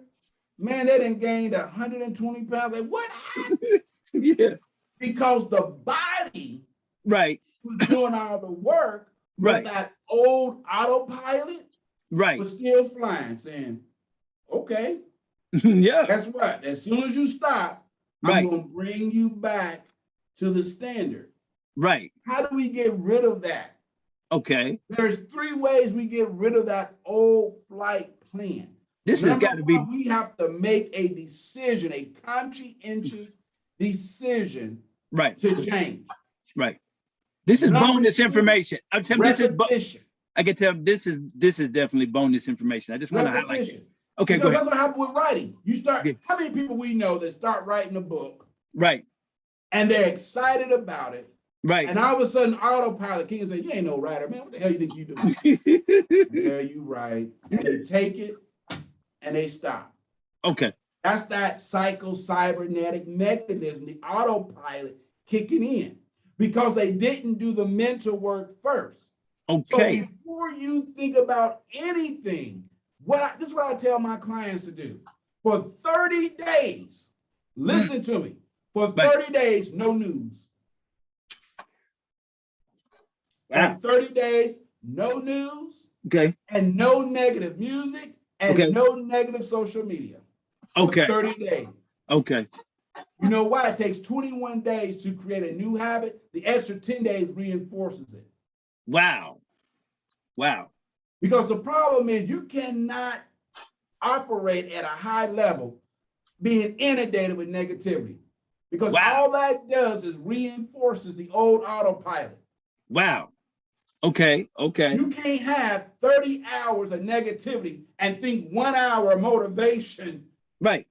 man, they done gained 120 pounds. Like, what happened? Yeah. Because the body Right. was doing all the work, but Right. that old autopilot Right. was still flying, saying, okay, Yeah. guess what? As soon as you stop, Right. I'm gonna bring you back to the standard. Right. How do we get rid of that? Okay. There's 3 ways we get rid of that old flight plan. This has got to be. We have to make a decision, a conscientious decision, Right. to change. Right. This is Number bonus 2, information. I'm telling you, repetition. I can tell this is definitely bonus information. I just want to highlight it. Okay, because go ahead. that's what happened with writing. You start, Yeah. how many people we know that start writing a book Right. and they're excited about it, Right. and all of a sudden autopilot king say, you ain't no writer, man. What the hell you think you doing? Yeah, you right. And they take it and they stop. Okay. That's that cybernetic mechanism, the autopilot kicking in, because they didn't do the mental work first. Okay. So before you think about anything, this is what I tell my clients to do. For 30 days, listen to me. For 30 days, no news. Wow. For 30 days, no news. Okay. And no negative music and no negative social media. Okay. 30 days. Okay. You know why? It takes 21 days to create a new habit. The extra 10 days reinforces it. Wow. Wow. Because the problem is you cannot operate at a high level being inundated with negativity. Because all that does is reinforces the old autopilot. Wow. Okay. Okay. You can't have 30 hours of negativity and think 1 hour of motivation. Right.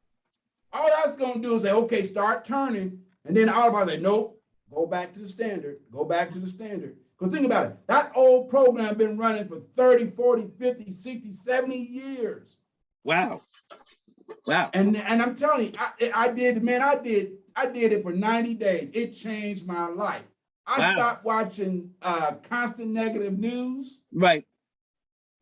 All that's going to do is say, okay, start turning. And then autopilot say, nope, go back to the standard. Go back to the standard. Because think about it. That old program been running for 30, 40, 50, 60, 70 years. Wow. Wow. And I'm telling you, I did it for 90 days. It changed my life. I stopped watching constant negative news. Right.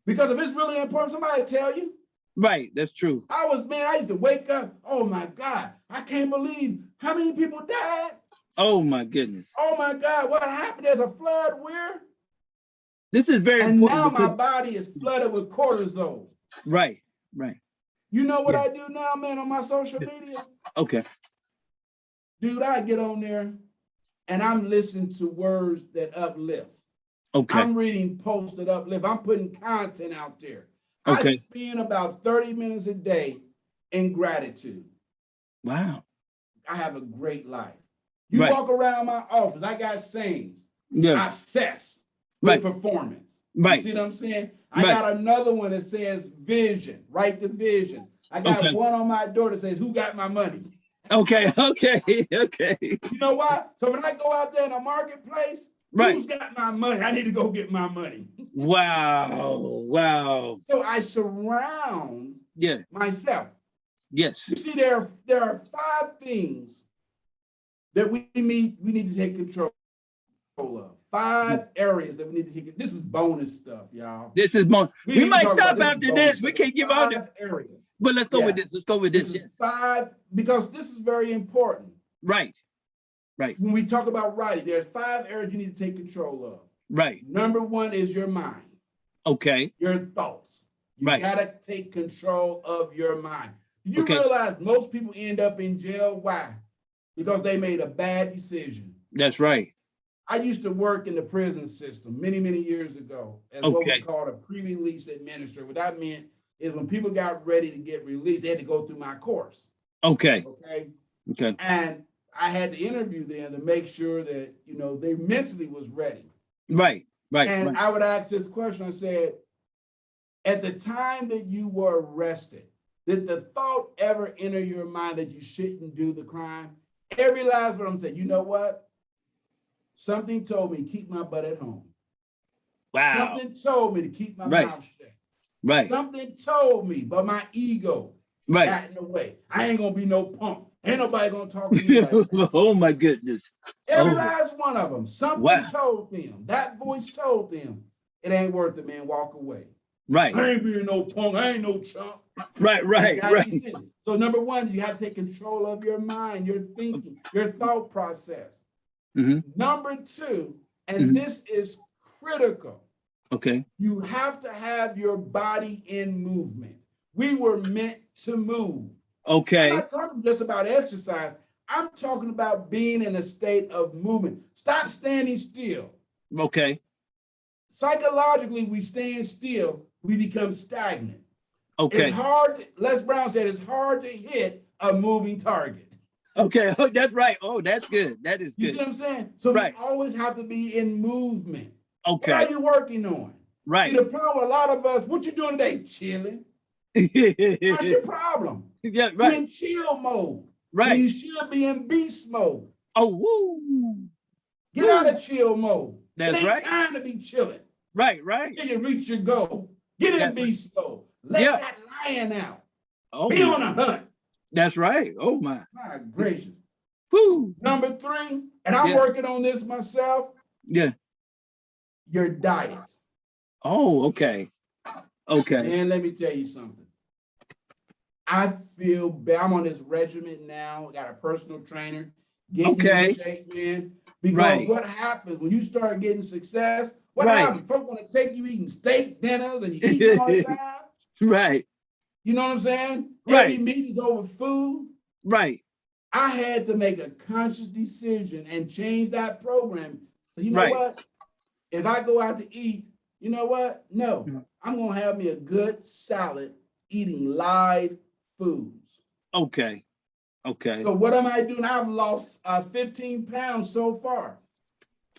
Because if it's really important, somebody tell you. Right. That's true. I used to wake up. Oh my God. I can't believe how many people died. Oh my goodness. Oh my God. What happened? There's a flood where? This is very important. And now my body is flooded with cortisol. Right. Right. You know what I do now, man, on my social media? Okay. Dude, I get on there and I'm listening to words that uplift. Okay. I'm reading posts that uplift. I'm putting content out there. Okay. I spend about 30 minutes a day in gratitude. Wow. I have a great life. You walk around my office, I got sayings. Yeah. Obsessed with performance. Right. You see what I'm saying? I got another one that says vision, write the vision. I got one on my door that says, who got my money? Okay. Okay. Okay. You know why? So when I go out there in the marketplace, who's got my money? I need to go get my money. Wow. Wow. So I surround myself. Yes. You see, there are 5 things that we need to take control of. 5 areas that we need to take. This is bonus stuff, y'all. This is bonus. We might stop after this. We can't give all the areas. But let's go with this. Let's go with this. Yes. 5, because this is very important. Right. Right. When we talk about writing, there's 5 areas you need to take control of. Right. Number 1 is your mind. Okay. Your thoughts. You gotta take control of your mind. Do you realize most people end up in jail? Why? Because they made a bad decision. That's right. I used to work in the prison system many, many years ago as what we called a pre-release administrator. What that meant is when people got ready to get released, they had to go through my course. Okay. Okay. And I had to interview them to make sure that, you know, they mentally was ready. Right. Right. And I would ask this question. I said, at the time that you were arrested, Did the thought ever enter your mind that you shouldn't do the crime? Every last one of them said, you know what? Something told me to keep my butt at home. Wow. Something told me to keep my Right. mouth shut. Right. Something told me, but my ego Right. got in the way. I ain't gonna be no punk. Ain't nobody gonna talk to me like that. Oh my goodness. Every Oh, last one of them. Something wow. told them. That voice told them, it ain't worth it, man. Walk away. Right. I ain't being no punk. I ain't no chump. Right. Right. Right. So number one, you have to take control of your mind, your thinking, your thought process. Mm-hmm. Number two, and Mm-hmm. this is critical, Okay. you have to have your body in movement. We were meant to move. I'm Okay. not talking just about exercise. I'm talking about being in a state of movement. Stop standing still. Okay. Psychologically, we stand still, we become stagnant. Okay. It's hard, Les Brown said, it's hard to hit a moving target. Okay. Oh, that's right. Oh, that's good. That is You good. see what I'm saying? So Right. we always have to be in movement. Okay. What are you working on? Right. See, the problem with a lot of us, what you doing today? Chilling. That's your problem. Yeah. Be Right. in chill mode. When Right. you should be in beast mode. Oh, woo. Get out of chill mode. That's It ain't right. time to be chilling. Right. Right. Till you reach your goal. Get in That's beast mode. Let Yeah. that lion out. Oh, Be on a hunt. that's right. Oh my. My gracious. Woo. Number three, and I'm Yeah. working on this myself, Yeah. your diet. Oh, okay. Okay. And let me tell you something. I feel bad. I'm on this regimen now. I got a personal trainer. Getting Okay. in shape, man. Because Right. what happens when you start getting success? What Right. happens? Folks want to take you eating steak dinners and you eating all the time. Right. You know what I'm saying? Right. Every meeting's over food. Right. I had to make a conscious decision and change that program. So you know Right. what? If I go out to eat, you know what? No, Mhm. I'm gonna have me a good salad eating live foods. Okay. Okay. So what am I doing? I've lost 15 pounds so far.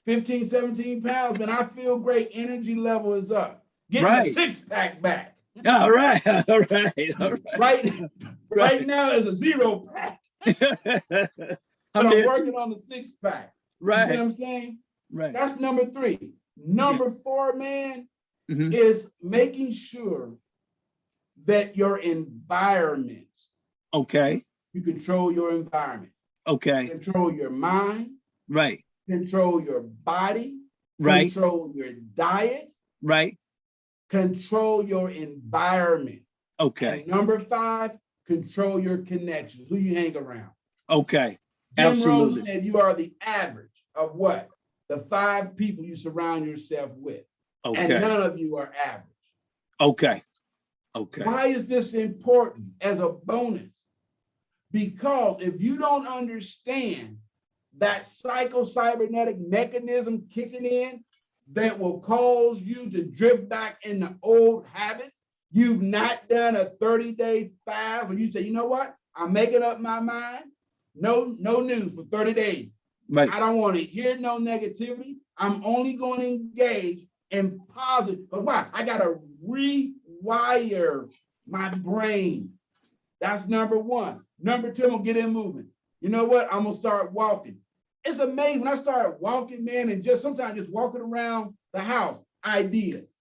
15, 17 pounds, man. I feel great. Energy level is up. Getting a Right. six-pack back. All right. All right. All Right, right. right now is a zero pack, but I'm I'm there working too. on the six-pack. You see what Right. I'm saying? Right. That's number three. Number four, man, Mhm. is making sure that your environment, Okay. you control your environment, Okay. control your mind, Right. control your body, Right. control your diet, Right. control your environment. Okay. And number five, control your connections, who you hang around. Okay. Jim Rohn Absolutely. said you are the average of what? The 5 people you surround yourself with. And Okay. none of you are average. Okay. Okay. Why is this important as a bonus? Because if you don't understand that psycho-cybernetic mechanism kicking in that will cause you to drift back into old habits, you've not done a 30-day fast where you say, you know what? I'm making up my mind. No news for 30 days. Right. I don't want to hear no negativity. I'm only going to engage in positive. But why? I got to rewire my brain. That's number one. Number two, I'm going to get in movement. You know what? I'm going to start walking. It's amazing when I start walking, man, and just sometimes just walking around the house, ideas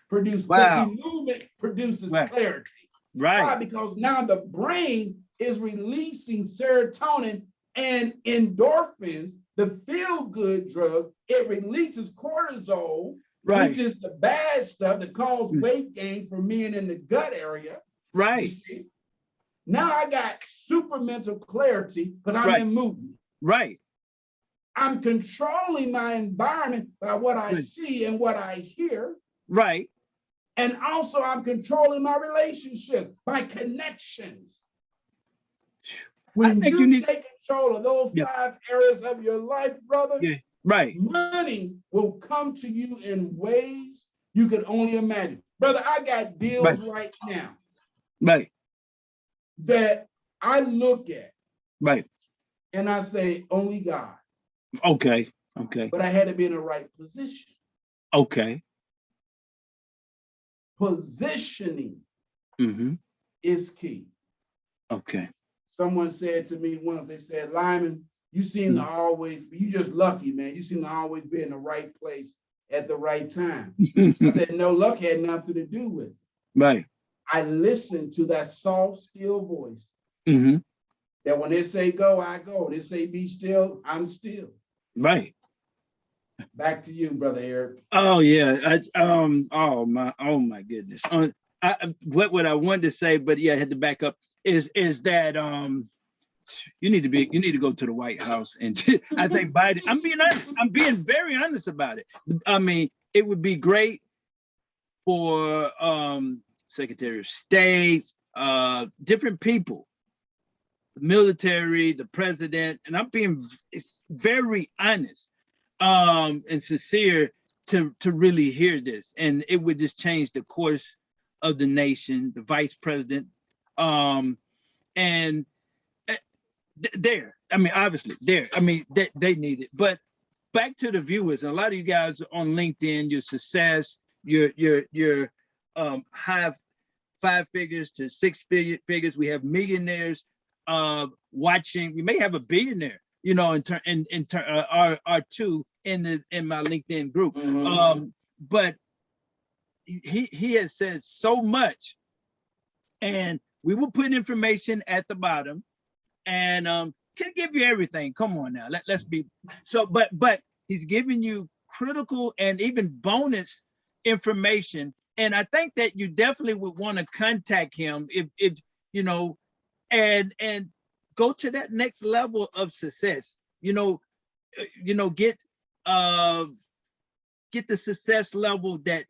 produce clarity. Wow. Movement produces Right. clarity. Right. Why? Because now the brain is releasing serotonin and endorphins, the feel-good drug. It releases cortisol, Right. which is the bad stuff that causes weight gain for men in the gut area. You Right. see? Now I got super mental clarity because I'm Right. in movement. Right. I'm controlling my environment by what I Right. see and what I hear. Right. And also I'm controlling my relationship, my connections. I When think you you need. take control of those Yeah. 5 areas of your life, brother, Yeah. Right. money will come to you in ways you could only imagine. Brother, I got deals right now Right. that I look at Right. and I say, only God. Okay. Okay. But I had to be in the right position. Okay. Positioning Mm-hmm. is key. Okay. Someone said to me once, they said, Lyman, you seem to always, you just lucky, man. You seem to always be in the right place at the right time. I said, no, luck had nothing to do with it. Right. I listened to that soft, still voice Mm-hmm. that when they say go, I go. They say be still, I'm still. Right. Back to you, Brother Eric. Oh yeah. Oh my goodness. What I wanted to say, but yeah, I had to back up. Is that you need to go to the White House, and I think Biden. I'm being honest. I'm being very honest about it. I mean, it would be great for Secretary of State, different people, the military, the president, and I'm being very honest and sincere to really hear this, and it would just change the course of the nation, the vice president, and there. I mean, obviously, there. I mean, they need it. But back to the viewers, and a lot of you guys on LinkedIn, your success, your high 5 figures to 6 figures. We have millionaires watching. We may have a billionaire, you know, are two in my LinkedIn group. But he has said so much, and we will put information at the bottom, and can give you everything. Come on now, let's be so. But he's giving you critical and even bonus information, and I think that you definitely would want to contact him if you know, and go to that next level of success. Get the success level that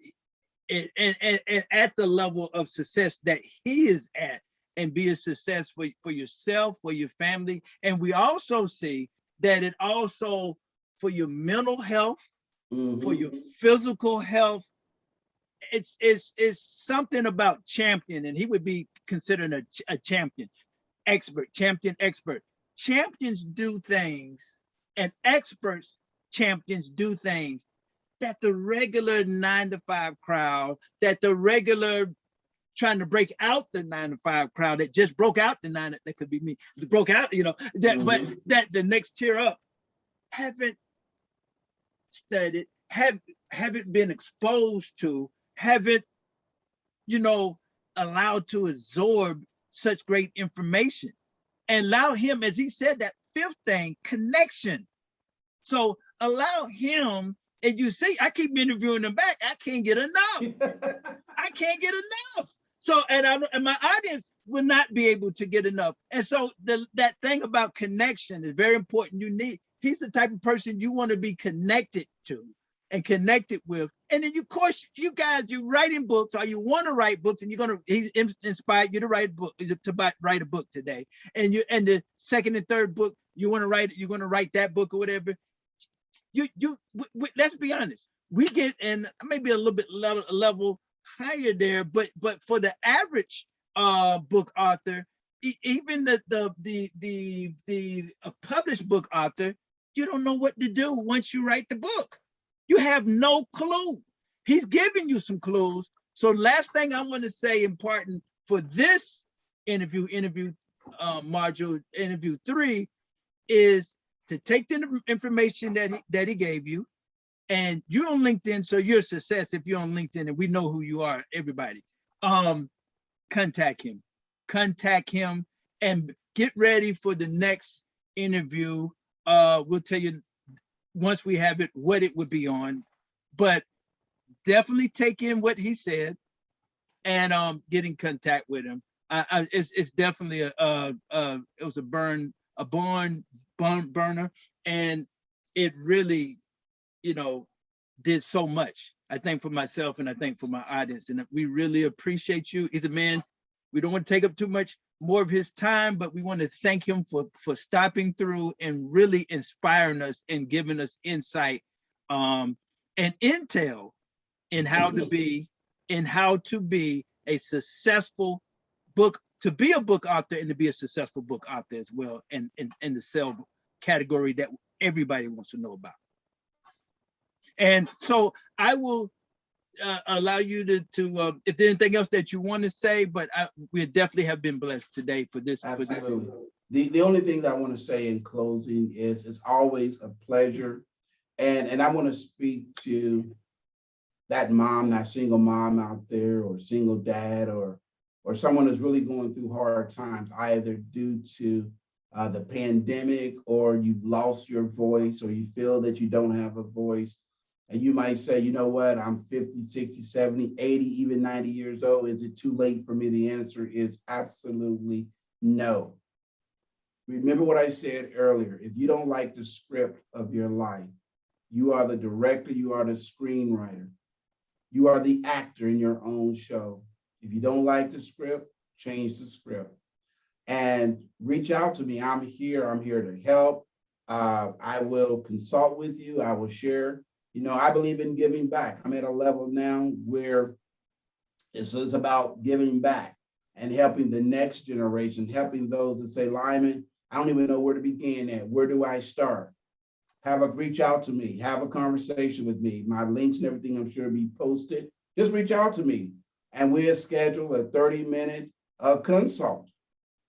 and at the level of success that he is at, and be a success for yourself, for your family. And we also see that it also for your mental health, for your physical health. It's something about champion, and he would be considered a champion, expert, champion, expert. Champions do things, and experts, champions do things that the regular 9-to-5 crowd, that the regular trying to break out the 9-to-5 crowd that just broke out the that could be me, broke out, but that the next tier up haven't studied, haven't been exposed to, haven't, allowed to absorb such great information, and allow him, as he said, that 5th thing, connection. So allow him, and you see, I keep interviewing him back. I can't get enough. I can't get enough. So, and my audience will not be able to get enough. And so that thing about connection is very important. He's the type of person you want to be connected to and connected with. And then, of course, you guys, you're writing books, or you want to write books, and he inspired you to write a book today. And the second and third book, you're going to write that book or whatever. Let's be honest. We get, and maybe a little bit level higher there, but for the average book author, even the published book author, you don't know what to do once you write the book. You have no clue. He's giving you some clues. So last thing I want to say, important for this interview module, interview 3, is to take the information that he gave you, and you're on LinkedIn, so you're a success if you're on LinkedIn, and we know who you are, everybody. Contact him and get ready for the next interview. We'll tell you once we have it what it would be on, but definitely take in what he said and get in contact with him. It's definitely it was a barn burner, and it really did so much, I think, for myself, and I think for my audience, and we really appreciate you. He's a man, we don't want to take up too much more of his time, but we want to thank him for stopping through and really inspiring us and giving us insight and intel in how to be a successful book, to be a book author, and to be a successful book author as well, and the sell category that everybody wants to know about. And so I will allow you to if there's anything else that you want to say, but we definitely have been blessed today for this. Absolutely. The only thing that I want to say in closing is it's always a pleasure. And I want to speak to that mom, that single mom out there, or single dad, or someone who's really going through hard times, either due to the pandemic, or you've lost your voice, or you feel that you don't have a voice. And you might say, you know what, I'm 50, 60, 70, 80, even 90 years old. Is it too late for me? The answer is absolutely no. Remember what I said earlier. If you don't like the script of your life, you are the director, you are the screenwriter, you are the actor in your own show. If you don't like the script, change the script and reach out to me. I'm here to help. I will consult with you. I will share. You know, I believe in giving back. I'm at a level now where it's about giving back and helping the next generation, helping those that say, Lyman, I don't even know where to begin at. Where do I start? Reach out to me, have a conversation with me. My links and everything I'm sure will be posted. Just reach out to me and we'll schedule a 30-minute consult.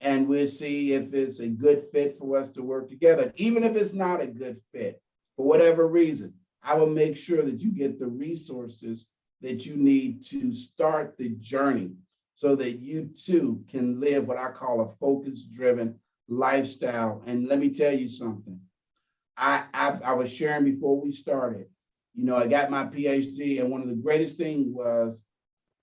And we'll see if it's a good fit for us to work together. Even if it's not a good fit, for whatever reason, I will make sure that you get the resources that you need to start the journey so that you too can live what I call a focus-driven lifestyle. And let me tell you something. I was sharing before we started, you know, I got my PhD, and one of the greatest things was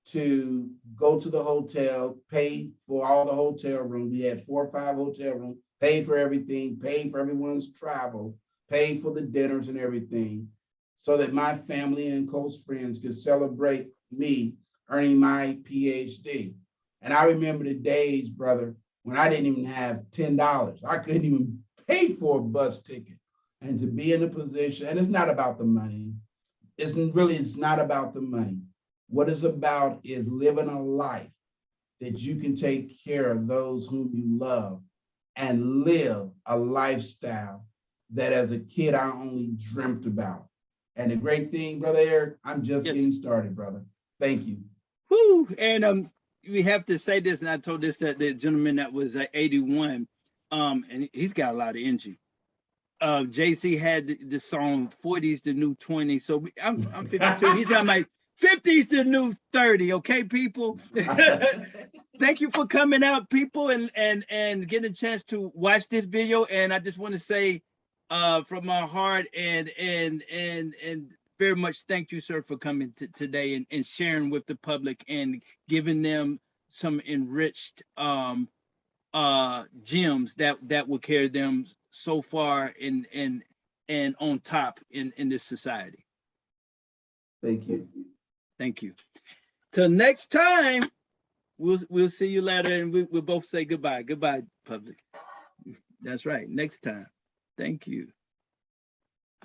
to go to the hotel, pay for all the hotel rooms. We had 4 or 5 hotel rooms, pay for everything, pay for everyone's travel, pay for the dinners and everything, so that my family and close friends could celebrate me earning my PhD. And I remember the days, brother, when I didn't even have $10. I couldn't even pay for a bus ticket. And to be in a position, and it's not about the money. It's not about the money. What it's about is living a life that you can take care of those whom you love and live a lifestyle that as a kid I only dreamt about. And the great thing, Brother Eric, I'm just getting started, brother. Thank you. Woo! And we have to say this, and I told this that the gentleman that was 81, and he's got a lot of energy. JC had the song 40's the new 20. So I'm 52. He's got my 50's the new 30. Okay, people. Thank you for coming out, people, and getting a chance to watch this video. And I just want to say from my heart and very much thank you, sir, for coming today and sharing with the public and giving them some enriched gems that will carry them so far and on top in this society. Thank you. Thank you. Till next time, we'll see you later, and we'll both say goodbye. Goodbye, public. That's right. Next time. Thank you.